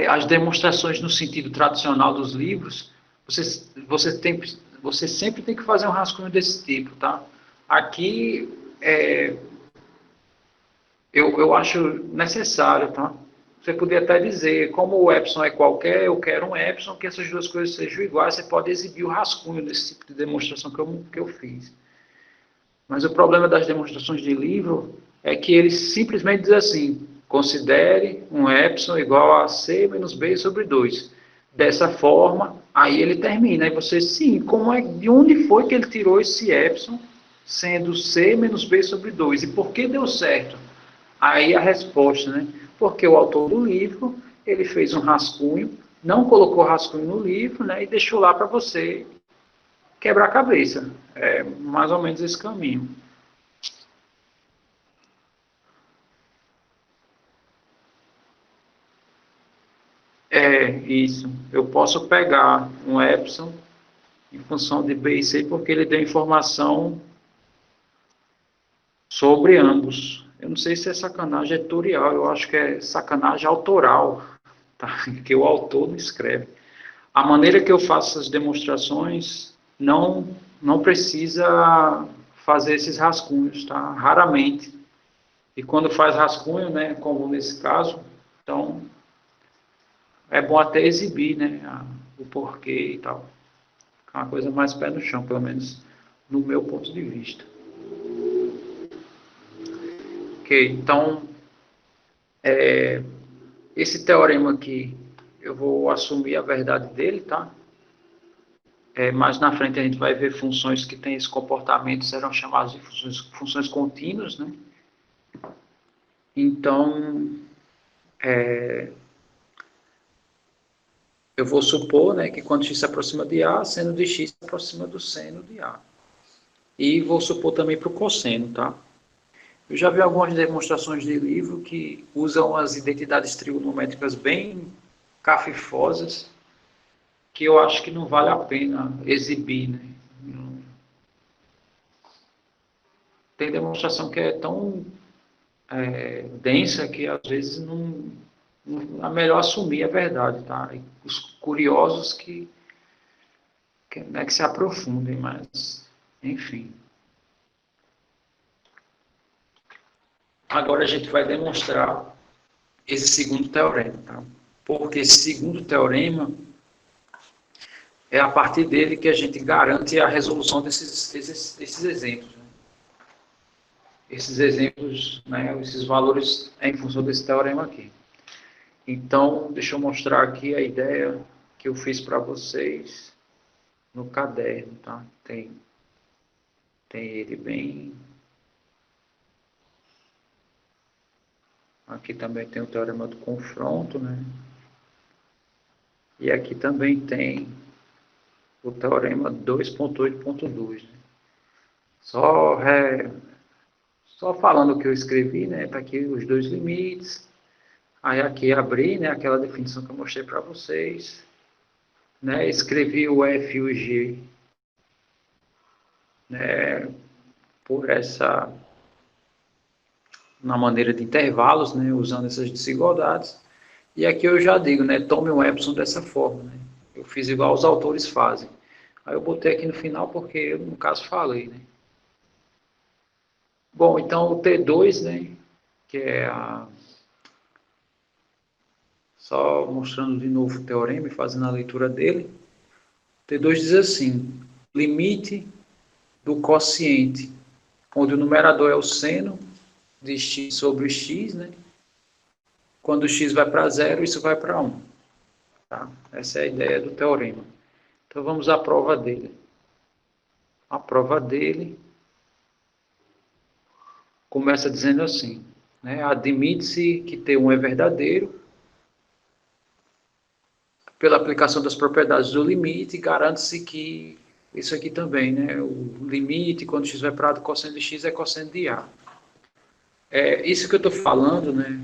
as demonstrações no sentido tradicional dos livros, você sempre tem que fazer um rascunho desse tipo, tá? Aqui, eu acho necessário, tá? Você poderia até dizer, como o epsilon é qualquer, eu quero um epsilon que essas duas coisas sejam iguais, você pode exibir o rascunho desse tipo de demonstração que eu fiz. Mas o problema das demonstrações de livro é que ele simplesmente diz assim, considere um epsilon igual a c menos b sobre 2. Dessa forma, aí ele termina. Aí você, sim, de onde foi que ele tirou esse epsilon sendo c menos b sobre 2? E por que deu certo? Aí a resposta, né? Porque o autor do livro, ele fez um rascunho, não colocou rascunho no livro, né? E deixou lá para você quebrar a cabeça. É mais ou menos esse caminho. É, isso. Eu posso pegar um epsilon em função de B e C porque ele deu informação sobre ambos. Eu não sei se é sacanagem editorial, eu acho que é sacanagem autoral, tá? Que o autor não escreve. A maneira que eu faço essas demonstrações não precisa fazer esses rascunhos, tá? Raramente. E quando faz rascunho, né, como nesse caso, então é bom até exibir, né, o porquê e tal. É uma coisa mais pé no chão, pelo menos no meu ponto de vista. Ok, então esse teorema aqui eu vou assumir a verdade dele, tá? Mais na frente a gente vai ver funções que têm esse comportamento, serão chamadas de funções contínuas, né? Então, eu vou supor, né, que quando x se aproxima de A, seno de x se aproxima do seno de A. E vou supor também para o cosseno, tá? Eu já vi algumas demonstrações de livro que usam as identidades trigonométricas bem cafifosas, que eu acho que não vale a pena exibir, né? Tem demonstração que é tão densa que às vezes não é melhor assumir a verdade, tá? E os curiosos que se aprofundem, mas enfim. Agora a gente vai demonstrar esse segundo teorema, tá? Porque esse segundo teorema é a partir dele que a gente garante a resolução desses exemplos. Né? Esses exemplos, né, esses valores em função desse teorema aqui. Então, deixa eu mostrar aqui a ideia que eu fiz para vocês no caderno, tá? Tem ele bem... Aqui também tem o teorema do confronto, né? E aqui também tem o teorema 2.8.2, né? Só falando o que eu escrevi, né? Tá aqui os dois limites. Aí aqui abri, né? Aquela definição que eu mostrei para vocês. Né? Escrevi o F e o G, né? Por essa... na maneira de intervalos, né? Usando essas desigualdades. E aqui eu já digo, né? Tome um epsilon dessa forma, né? Eu fiz igual os autores fazem. Aí eu botei aqui no final porque eu, no caso, falei, né? Bom, então o T2, né? Que é a... Só mostrando de novo o teorema e fazendo a leitura dele. O T2 diz assim, limite do quociente, onde o numerador é o seno de x sobre x, né? Quando o x vai para zero, isso vai para 1. Tá? Essa é a ideia do teorema. Então vamos à prova dele. A prova dele começa dizendo assim, né? Admite-se que T1 é verdadeiro pela aplicação das propriedades do limite, garante-se que isso aqui também, né? O limite, quando x vai para A do cosseno de x, é cosseno de A. É, isso que eu estou falando, né?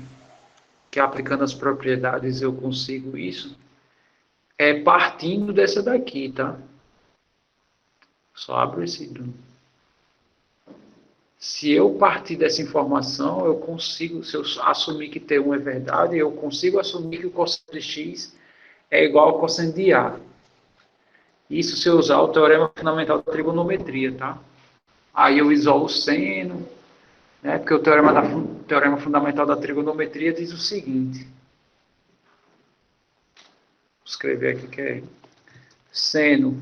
Que aplicando as propriedades eu consigo isso, é partindo dessa daqui, tá? Só abro esse... Se eu partir dessa informação, eu consigo, se eu assumir que T1 é verdade, eu consigo assumir que o cosseno de x é igual ao cosseno de A. Isso se eu usar o teorema fundamental da trigonometria, tá? Aí eu isolo o seno, né? Porque o teorema fundamental da trigonometria diz o seguinte. Vou escrever aqui que é seno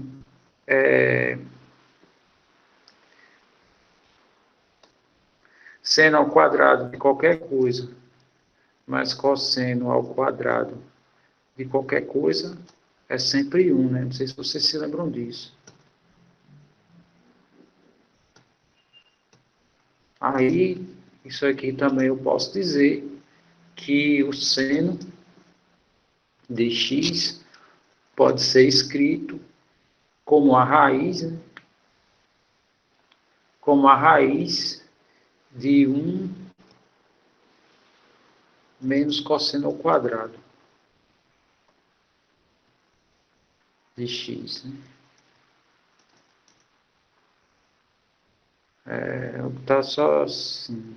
seno ao quadrado de qualquer coisa mais cosseno ao quadrado de qualquer coisa é sempre 1, né? Não sei se vocês se lembram disso. Aí, isso aqui também eu posso dizer que o seno de x pode ser escrito como a raiz, né? Como a raiz de 1 menos cosseno ao quadrado de x, né? Tá só assim.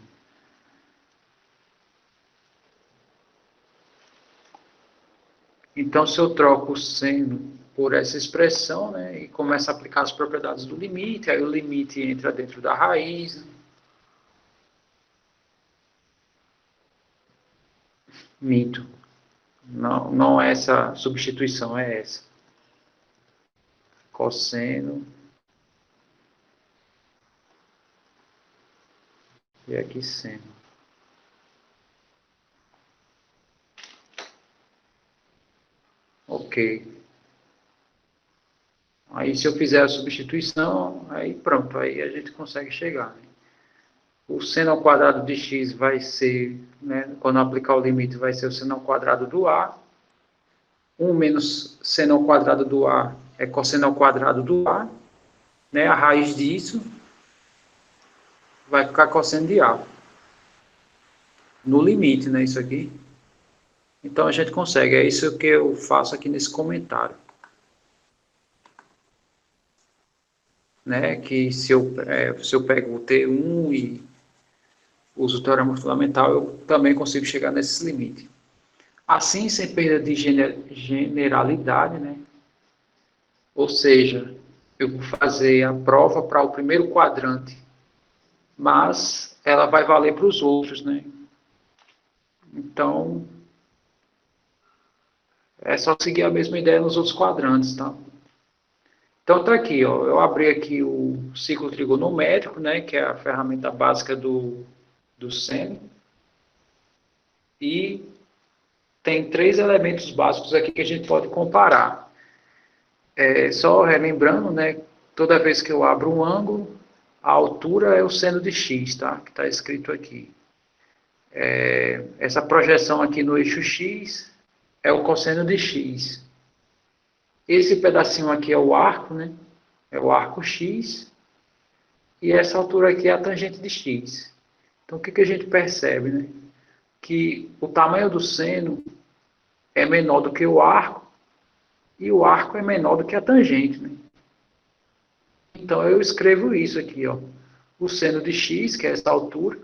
Então, se eu troco o seno por essa expressão, né, e começo a aplicar as propriedades do limite, aí o limite entra dentro da raiz, né? Mito. Não, não é essa substituição, é essa. Cosseno. E aqui seno. Ok. Aí se eu fizer a substituição, aí pronto, aí a gente consegue chegar, né? O seno ao quadrado de x vai ser, né, quando aplicar o limite, vai ser o seno ao quadrado do A. 1 menos seno ao quadrado do A é cosseno ao quadrado do A, né? A raiz disso vai ficar cosseno de A. No limite, né, isso aqui. Então a gente consegue, é isso que eu faço aqui nesse comentário. Né, que se eu pego o T1 e uso o teorema fundamental, eu também consigo chegar nesse limite. Assim, sem perda de generalidade, né? Ou seja, eu vou fazer a prova para o primeiro quadrante, mas ela vai valer para os outros, né? Então, é só seguir a mesma ideia nos outros quadrantes, tá? Então tá aqui, ó, eu abri aqui o ciclo trigonométrico, né, que é a ferramenta básica do seno, e tem 3 elementos básicos aqui que a gente pode comparar. Só relembrando, né, toda vez que eu abro um ângulo, a altura é o seno de x, tá? Que está escrito aqui. Essa projeção aqui no eixo x é o cosseno de x. Esse pedacinho aqui é o arco, né? É o arco x. E essa altura aqui é a tangente de x. Então, o que a gente percebe, né? Que o tamanho do seno é menor do que o arco, e o arco é menor do que a tangente, né? Então, eu escrevo isso aqui, ó. O seno de x, que é essa altura,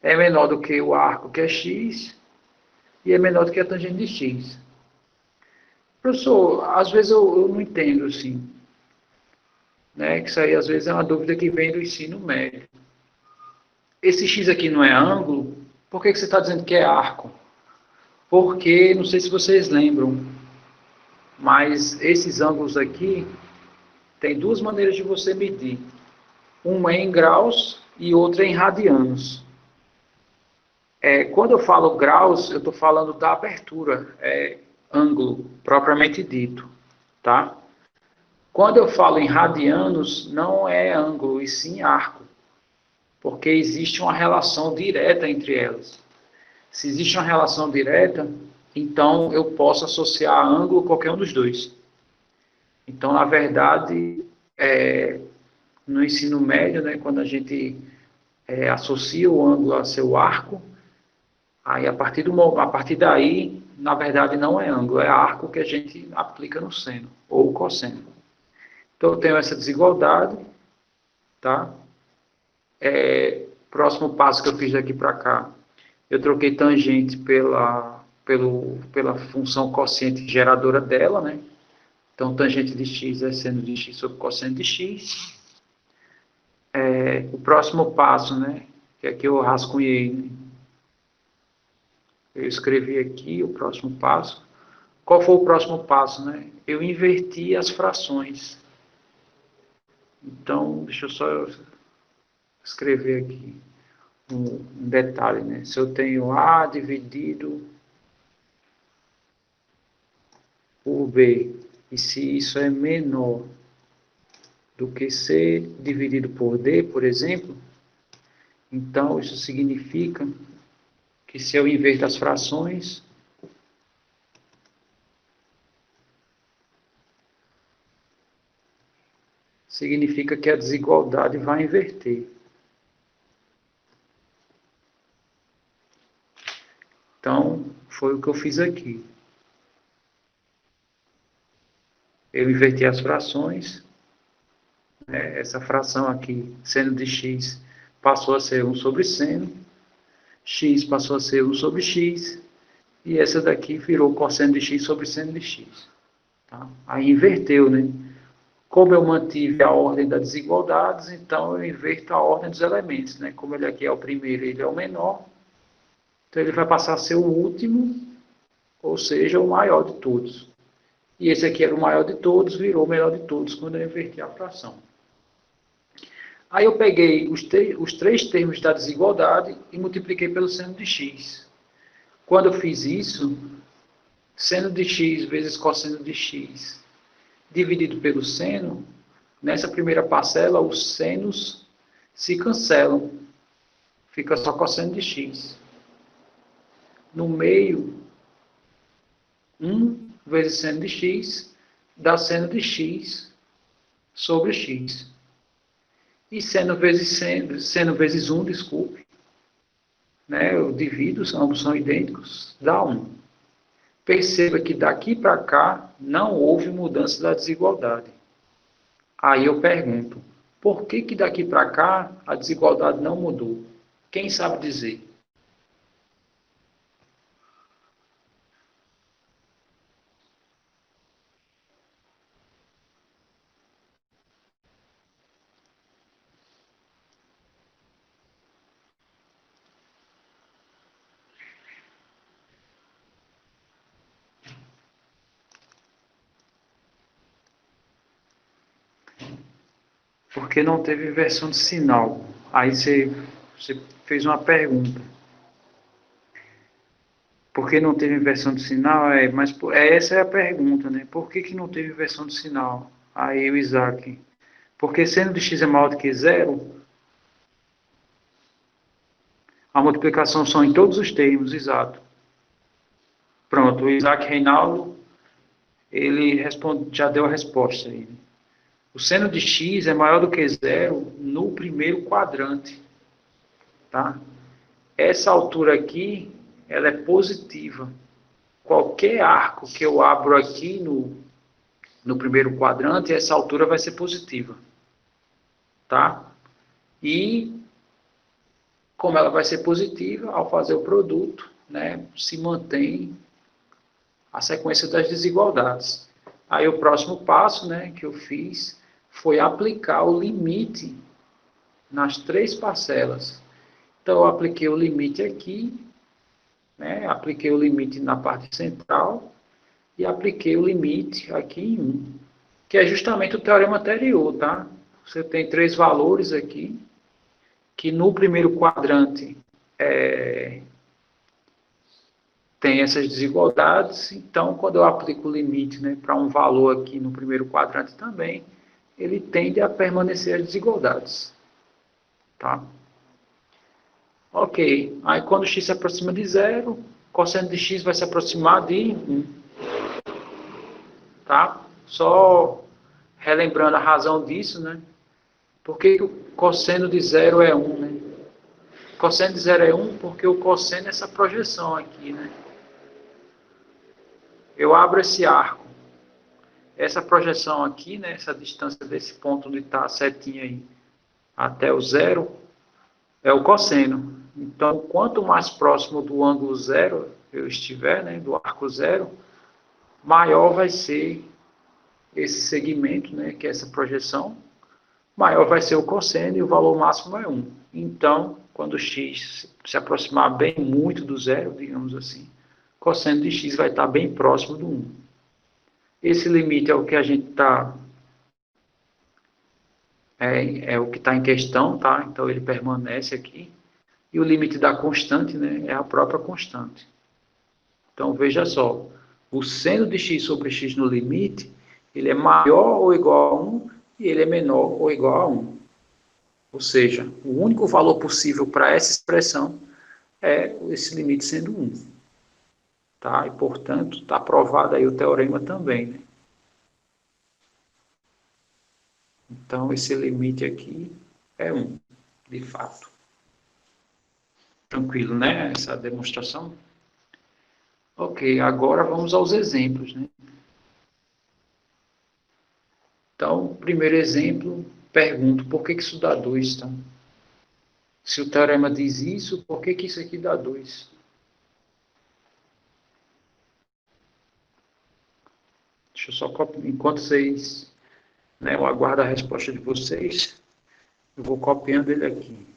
é menor do que o arco, que é x, e é menor do que a tangente de x. Professor, às vezes eu não entendo, assim. né? Que isso aí às vezes é uma dúvida que vem do ensino médio. Esse X aqui não é ângulo? Por que você está dizendo que é arco? Porque, não sei se vocês lembram, mas esses ângulos aqui, tem duas maneiras de você medir. Uma é em graus e outra é em radianos. Quando eu falo graus, eu estou falando da abertura, ângulo, propriamente dito, tá? Quando eu falo em radianos, não é ângulo, e sim arco, porque existe uma relação direta entre elas. Se existe uma relação direta, então eu posso associar a ângulo a qualquer um dos dois. Então, na verdade, no ensino médio, né, quando a gente associa o ângulo a seu arco, aí a partir daí, na verdade, não é ângulo, é arco que a gente aplica no seno ou cosseno. Então, eu tenho essa desigualdade, tá? Próximo passo que eu fiz daqui para cá, eu troquei tangente pela função quociente geradora dela, né? Então, tangente de x é seno de x sobre cosseno de x. O próximo passo, né? Que aqui eu rascunhei, né? Eu escrevi aqui o próximo passo. Qual foi o próximo passo, né? Eu inverti as frações. Então, deixa eu só escrever aqui um detalhe, né? Se eu tenho A dividido por B, e se isso é menor do que C dividido por D, por exemplo, então isso significa que se eu inverto as frações, significa que a desigualdade vai inverter. Então, foi o que eu fiz aqui. Eu inverti as frações. Essa fração aqui, seno de x, passou a ser 1 sobre seno. X passou a ser 1 sobre x. E essa daqui virou cosseno de x sobre seno de x. Tá? Aí inverteu, né? Como eu mantive a ordem das desigualdades, então eu inverto a ordem dos elementos, né? Como ele aqui é o primeiro, ele é o menor, então ele vai passar a ser o último, ou seja, o maior de todos. E esse aqui era o maior de todos, virou o menor de todos quando eu inverti a fração. Aí eu peguei os três termos da desigualdade e multipliquei pelo seno de x. Quando eu fiz isso, seno de x vezes cosseno de x dividido pelo seno, nessa primeira parcela, os senos se cancelam. Fica só cosseno de x. No meio, 1 vezes seno de x dá seno de x sobre x. E seno vezes 1, desculpe, né, eu divido, ambos são idênticos, dá 1. Perceba que daqui para cá não houve mudança da desigualdade. Aí eu pergunto, por que daqui para cá a desigualdade não mudou? Quem sabe dizer? Porque não teve inversão de sinal. Aí você fez uma pergunta. Por que não teve inversão de sinal? Essa é a pergunta, né? Por que não teve inversão de sinal? Aí o Isaac. Porque seno de x é maior do que zero, a multiplicação são em todos os termos, exato. Pronto, o Isaac Reinaldo, ele já deu a resposta aí. O seno de x é maior do que zero no primeiro quadrante. Tá? Essa altura aqui, ela é positiva. Qualquer arco que eu abro aqui no primeiro quadrante, essa altura vai ser positiva. Tá? E, como ela vai ser positiva, ao fazer o produto, né, se mantém a sequência das desigualdades. Aí o próximo passo, né, que eu fiz foi aplicar o limite nas 3 parcelas. Então, eu apliquei o limite aqui, né? Apliquei o limite na parte central e apliquei o limite aqui em 1, que é justamente o teorema anterior, tá? Você tem 3 valores aqui, que no primeiro quadrante tem essas desigualdades, então quando eu aplico o limite, né, para um valor aqui no primeiro quadrante também, ele tende a permanecer as desigualdades. Tá? Ok, aí quando x se aproxima de 0, cosseno de x vai se aproximar de 1. Tá? Só relembrando a razão disso, né? Por que o cosseno de 0 é 1? Né? O cosseno de 0 é 1 porque o cosseno é essa projeção aqui. Né? Eu abro esse arco. Essa projeção aqui, né, essa distância desse ponto onde está a setinha aí, até o 0, é o cosseno. Então, quanto mais próximo do ângulo 0 eu estiver, né, do arco 0, maior vai ser esse segmento, né, que é essa projeção, maior vai ser o cosseno e o valor máximo é 1. Então, quando x se aproximar bem muito do 0, digamos assim, o cosseno de x vai estar bem próximo do 1. Esse limite é o que a gente está é o que está em questão, tá? Então ele permanece aqui. E o limite da constante, né, é a própria constante. Então veja só, o seno de x sobre x no limite, ele é maior ou igual a 1 e ele é menor ou igual a 1. Ou seja, o único valor possível para essa expressão é esse limite sendo 1. Tá? E, portanto, está provado aí o teorema também. Né? Então, esse limite aqui é 1, de fato. Tranquilo, né? Essa demonstração. Ok, agora vamos aos exemplos. Né? Então, primeiro exemplo, pergunto, por que isso dá 2? Tá? Se o teorema diz isso, por que isso aqui dá 2? Deixa eu só copiar, enquanto vocês, né, eu aguardo a resposta de vocês, eu vou copiando ele aqui.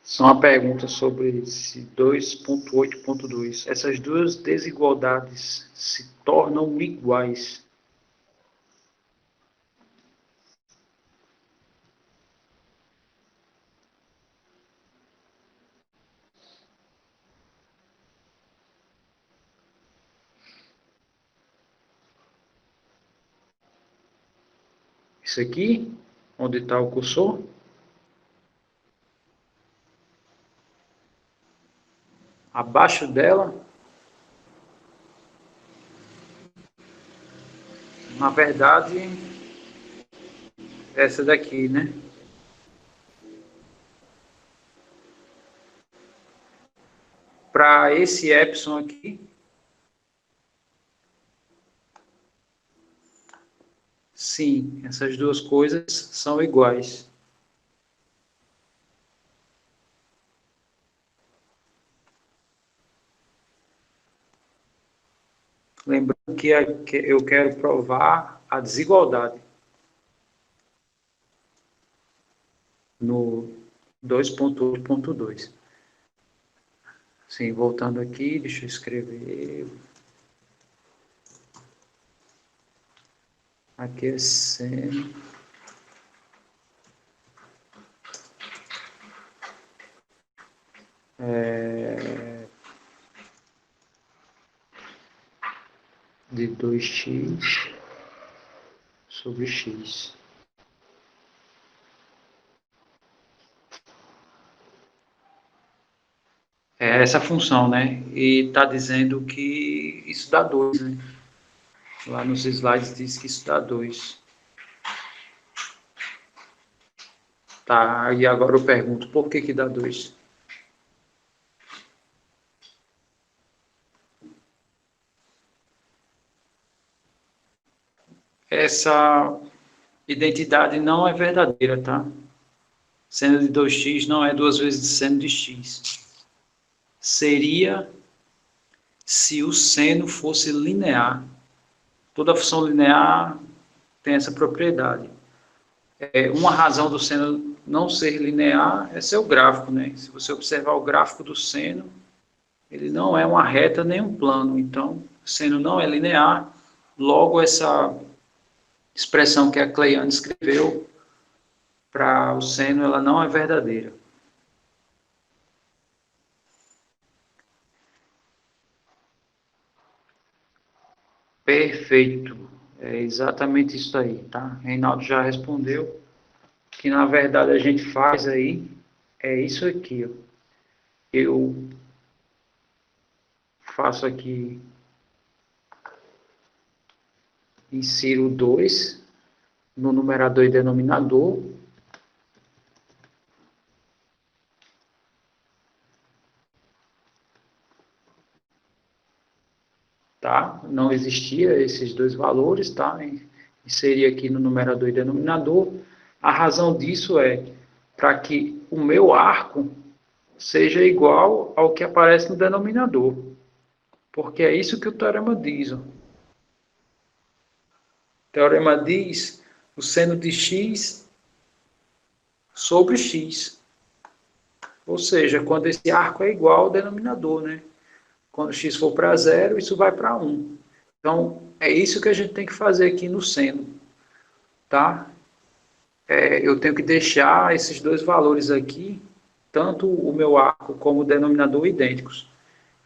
São uma pergunta sobre esse 2.8.2. Essas duas desigualdades se tornam iguais. Isso aqui, onde está o cursor, abaixo dela, na verdade, essa daqui, né? Para esse epsilon aqui, sim, essas duas coisas são iguais. Lembrando que eu quero provar a desigualdade no 2.8.2. Sim, voltando aqui, deixa eu escrever. Aqui é seno. De 2x sobre x. É essa função, né? E está dizendo que isso dá 2, né? Lá nos slides diz que isso dá 2. Tá, e agora eu pergunto, por que que dá 2? Essa identidade não é verdadeira, tá? Seno de 2x não é 2 vezes seno de x. Seria se o seno fosse linear. Toda função linear tem essa propriedade. Uma razão do seno não ser linear é seu gráfico, né? Se você observar o gráfico do seno, ele não é uma reta nem um plano. Então, o seno não é linear. Logo, essa expressão que a Cleiane escreveu para o seno, ela não é verdadeira. Perfeito. É exatamente isso aí, tá? Reinaldo já respondeu que na verdade a gente faz aí é isso aqui, ó. Eu faço aqui, insiro 2 no numerador e denominador, tá? Não existia esses dois valores, tá? Inseri aqui no numerador e denominador. A razão disso é para que o meu arco seja igual ao que aparece no denominador, porque é isso que o teorema diz, ó. O teorema diz o seno de x sobre x. Ou seja, quando esse arco é igual ao denominador, né? Quando x for para zero, isso vai para 1. Então, é isso que a gente tem que fazer aqui no seno, tá? Eu tenho que deixar esses dois valores aqui, tanto o meu arco como o denominador, idênticos.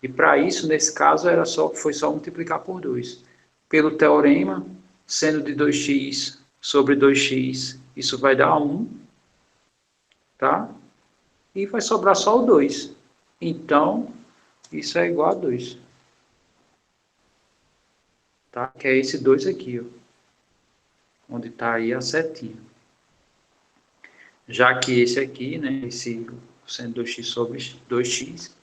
E para isso, nesse caso, foi só multiplicar por 2. Pelo teorema, seno de 2x sobre 2x, isso vai dar 1, tá? E vai sobrar só o 2. Então, isso é igual a 2, tá? Que é esse 2 aqui, ó, onde está aí a setinha. Já que esse aqui, né, esse seno 2x sobre 2x,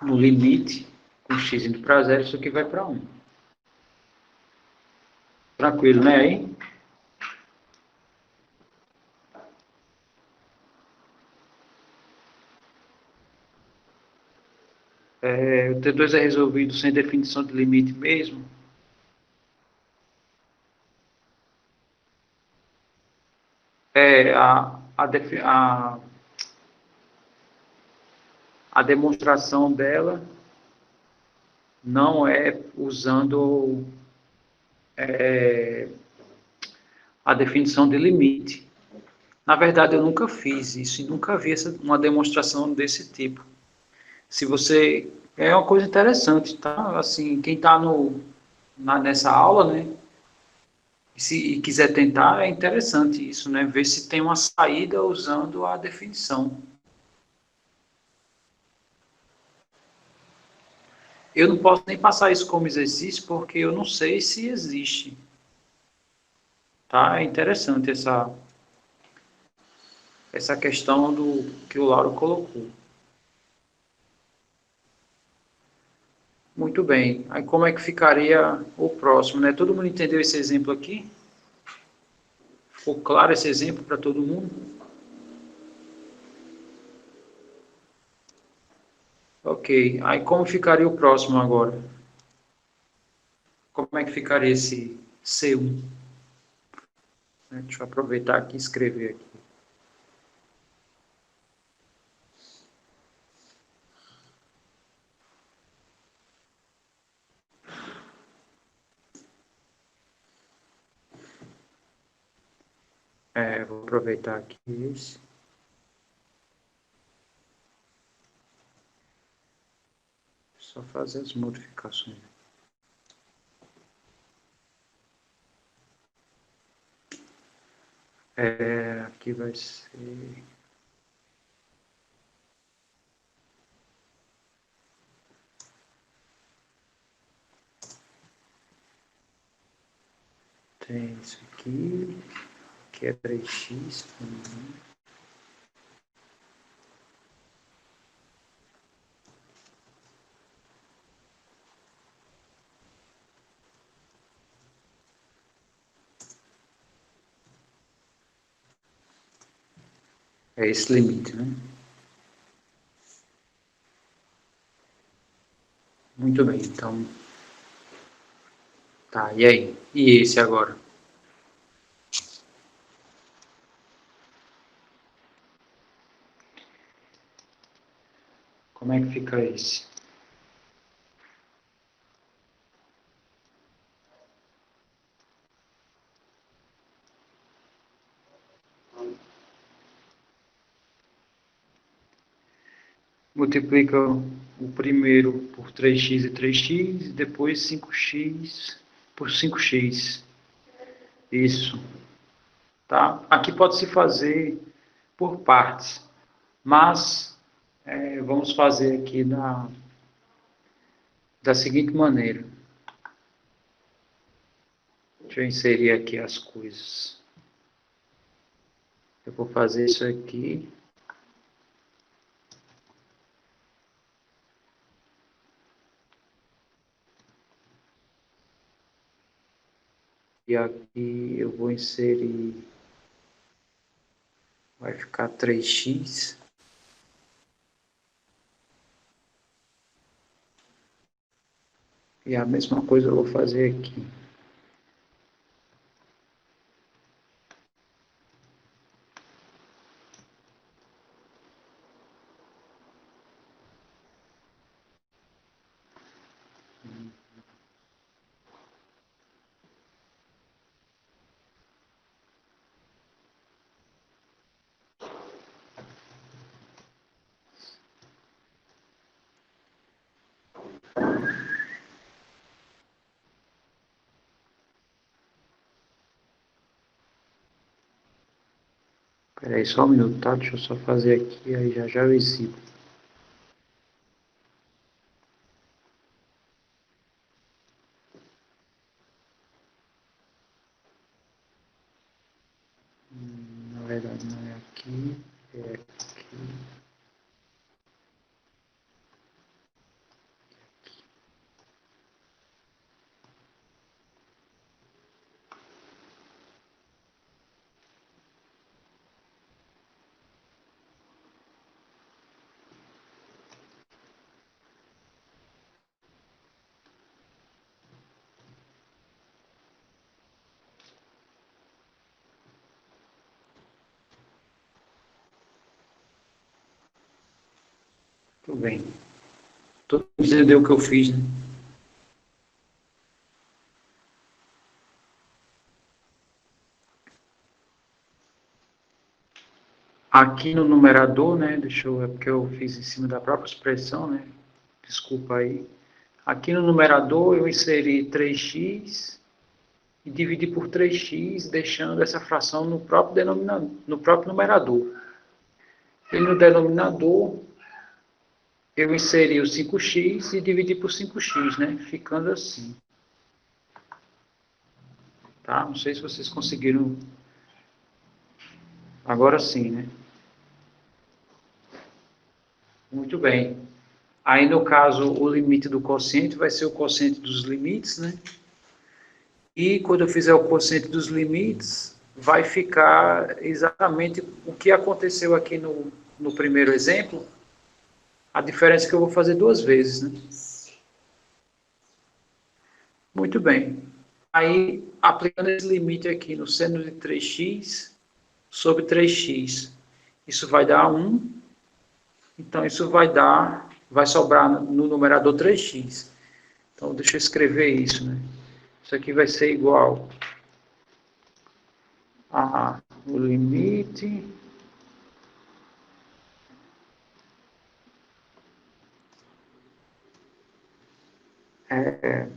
no limite, com x indo para zero, isso aqui vai para 1. Tranquilo, né, aí? O T2 é resolvido sem definição de limite mesmo. É, a demonstração dela não é usando a definição de limite. Na verdade, eu nunca fiz isso e nunca vi uma demonstração desse tipo. Se você... É uma coisa interessante, tá? Assim, quem está nessa aula, né? Se quiser tentar, é interessante isso, né? Ver se tem uma saída usando a definição. Eu não posso nem passar isso como exercício, porque eu não sei se existe. Tá? É interessante essa questão do que o Lauro colocou. Muito bem. Aí como é que ficaria o próximo, né? Todo mundo entendeu esse exemplo aqui? Ficou claro esse exemplo para todo mundo? Ok. Aí como ficaria o próximo agora? Como é que ficaria esse C1? Deixa eu aproveitar aqui e escrever aqui. Vou aproveitar aqui esse. Só fazer as modificações. Aqui vai ser... Tem isso aqui, que é 3x. É esse limite, né? Muito bem, então, tá, e aí? E esse agora? Como é que fica esse? Multiplica o primeiro por 3x e 3x, e depois 5x por 5x. Isso, tá? Aqui pode-se fazer por partes, mas vamos fazer aqui da seguinte maneira. Deixa eu inserir aqui as coisas. Eu vou fazer isso aqui. E aqui eu vou inserir, vai ficar 3x. E a mesma coisa eu vou fazer aqui. Espera aí só um minuto, tá? Deixa eu só fazer aqui, aí já eu exibo. Na verdade não é aqui, é aqui. Tudo bem. Todo mundo entendeu o que eu fiz, né? Aqui no numerador, né? Deixa eu ver, porque eu fiz em cima da própria expressão, né? Desculpa aí. Aqui no numerador eu inseri 3x e dividi por 3x, deixando essa fração no próprio denominador, no próprio numerador. E no denominador eu inseri o 5x e dividi por 5x, né? Ficando assim. Tá? Não sei se vocês conseguiram. Agora sim, né? Muito bem. Aí, no caso, o limite do quociente vai ser o quociente dos limites, né? E quando eu fizer o quociente dos limites, vai ficar exatamente o que aconteceu aqui no primeiro exemplo. A diferença é que eu vou fazer duas vezes, né? Muito bem. Aí, aplicando esse limite aqui no seno de 3x sobre 3x, isso vai dar 1. Então, isso vai sobrar no numerador 3x. Então, deixa eu escrever isso, né? Isso aqui vai ser igual a o limite é,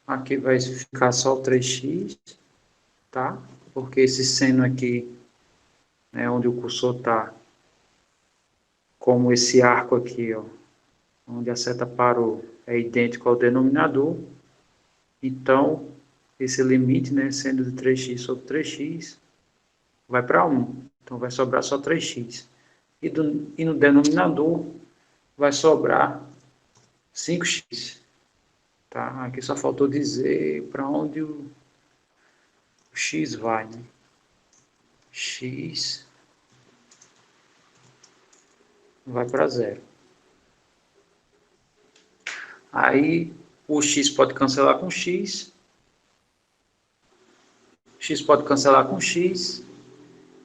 aqui vai ficar só o 3x, tá? Porque esse seno aqui, né, onde o cursor está, como esse arco aqui, ó, onde a seta parou, é idêntico ao denominador, então esse limite, né, sendo de 3x sobre 3x, vai para 1. Então vai sobrar só 3x. E no denominador vai sobrar 5x. Tá? Aqui só faltou dizer para onde o x vai, né? X vai para zero. Aí o x pode cancelar com x pode cancelar com x,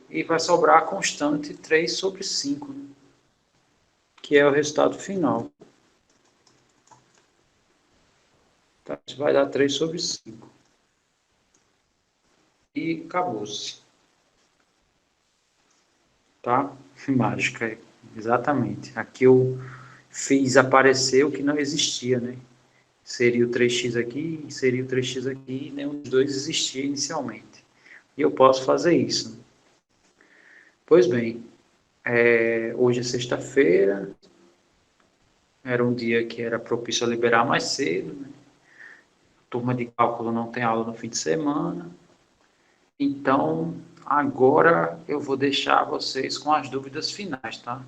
e vai sobrar a constante 3 sobre 5, né? Que é o resultado final. Tá? Isso vai dar 3 sobre 5. E acabou-se. Tá? Mágica, exatamente. Aqui eu fiz aparecer o que não existia, né? Seria o 3x aqui, seria o 3x aqui, e nenhum dos dois existia inicialmente. E eu posso fazer isso. Pois bem, hoje é sexta-feira, era um dia que era propício a liberar mais cedo, né? Turma de cálculo não tem aula no fim de semana. Então, agora eu vou deixar vocês com as dúvidas finais, tá?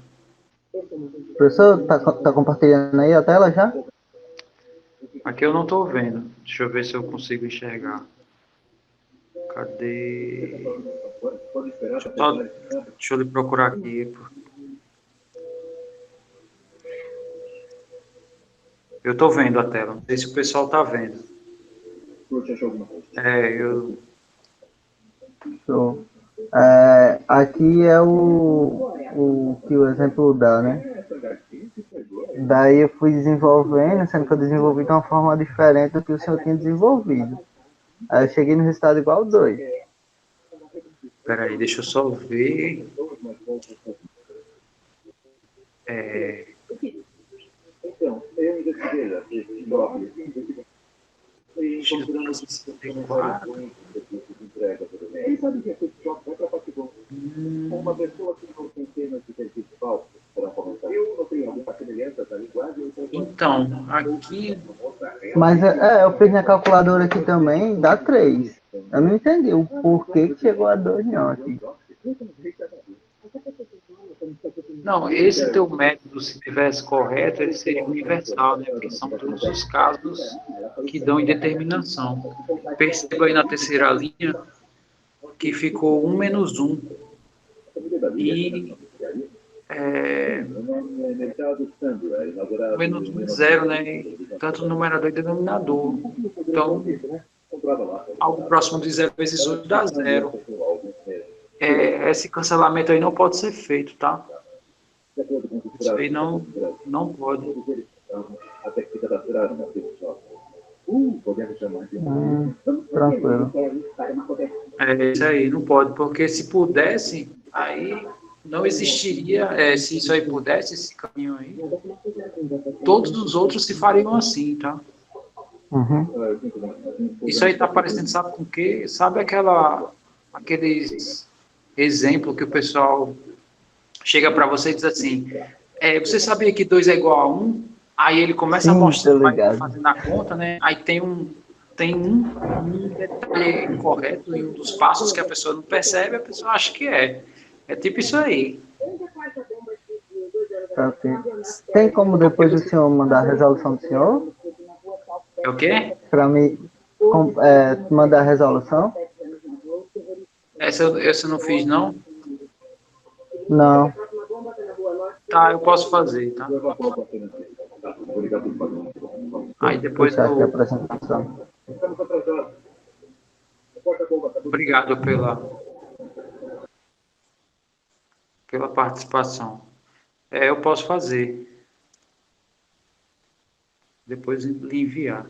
Professor, tá compartilhando aí a tela já? Aqui eu não estou vendo. Deixa eu ver se eu consigo enxergar. Cadê? Deixa eu lhe procurar aqui. Eu estou vendo a tela. Não sei se o pessoal está vendo. Eu... Show. Aqui é o que o exemplo dá, né? Daí eu fui desenvolvendo, sendo que eu desenvolvi de uma forma diferente do que o senhor tinha desenvolvido. Aí eu cheguei no resultado igual ao 2. Peraí, deixa eu só ver. Uma pessoa que não tem tema de principal para comentar. Eu não tenho alguma semelhança da linguagem. Então, aqui... Mas eu fiz minha calculadora aqui também, dá 3. Eu não entendi o porquê que chegou a 2 não aqui. Não, esse teu método, se tivesse correto, ele seria universal, né? Porque são todos os casos que dão indeterminação. Perceba aí na terceira linha que ficou 1 menos 1. E menos 1 é zero, né? Tanto no numerador e denominador. Então, algo próximo de 0 vezes 8 dá 0. Esse cancelamento aí não pode ser feito, tá? Isso aí não pode. Tranquilo. Isso aí, não pode, porque se pudesse, aí não existiria, se isso aí pudesse, esse caminho aí, todos os outros se fariam assim, tá? Isso aí tá parecendo, sabe com o quê? Sabe aqueles exemplos que o pessoal chega para você e diz assim, você sabia que 2 é igual a 1? Aí ele começa a mostrar, vai fazendo a conta, né? Aí tem um detalhe incorreto em um dos passos que a pessoa não percebe, a pessoa acha que é. É tipo isso aí. Tem como depois o senhor mandar a resolução do senhor? É o quê? Para mim mandar a resolução? Essa eu não fiz, não? Não. Tá, eu posso fazer, tá? Aí depois Deixar aqui a eu... apresentação. Obrigado pela participação. Eu posso fazer. Depois lhe enviar.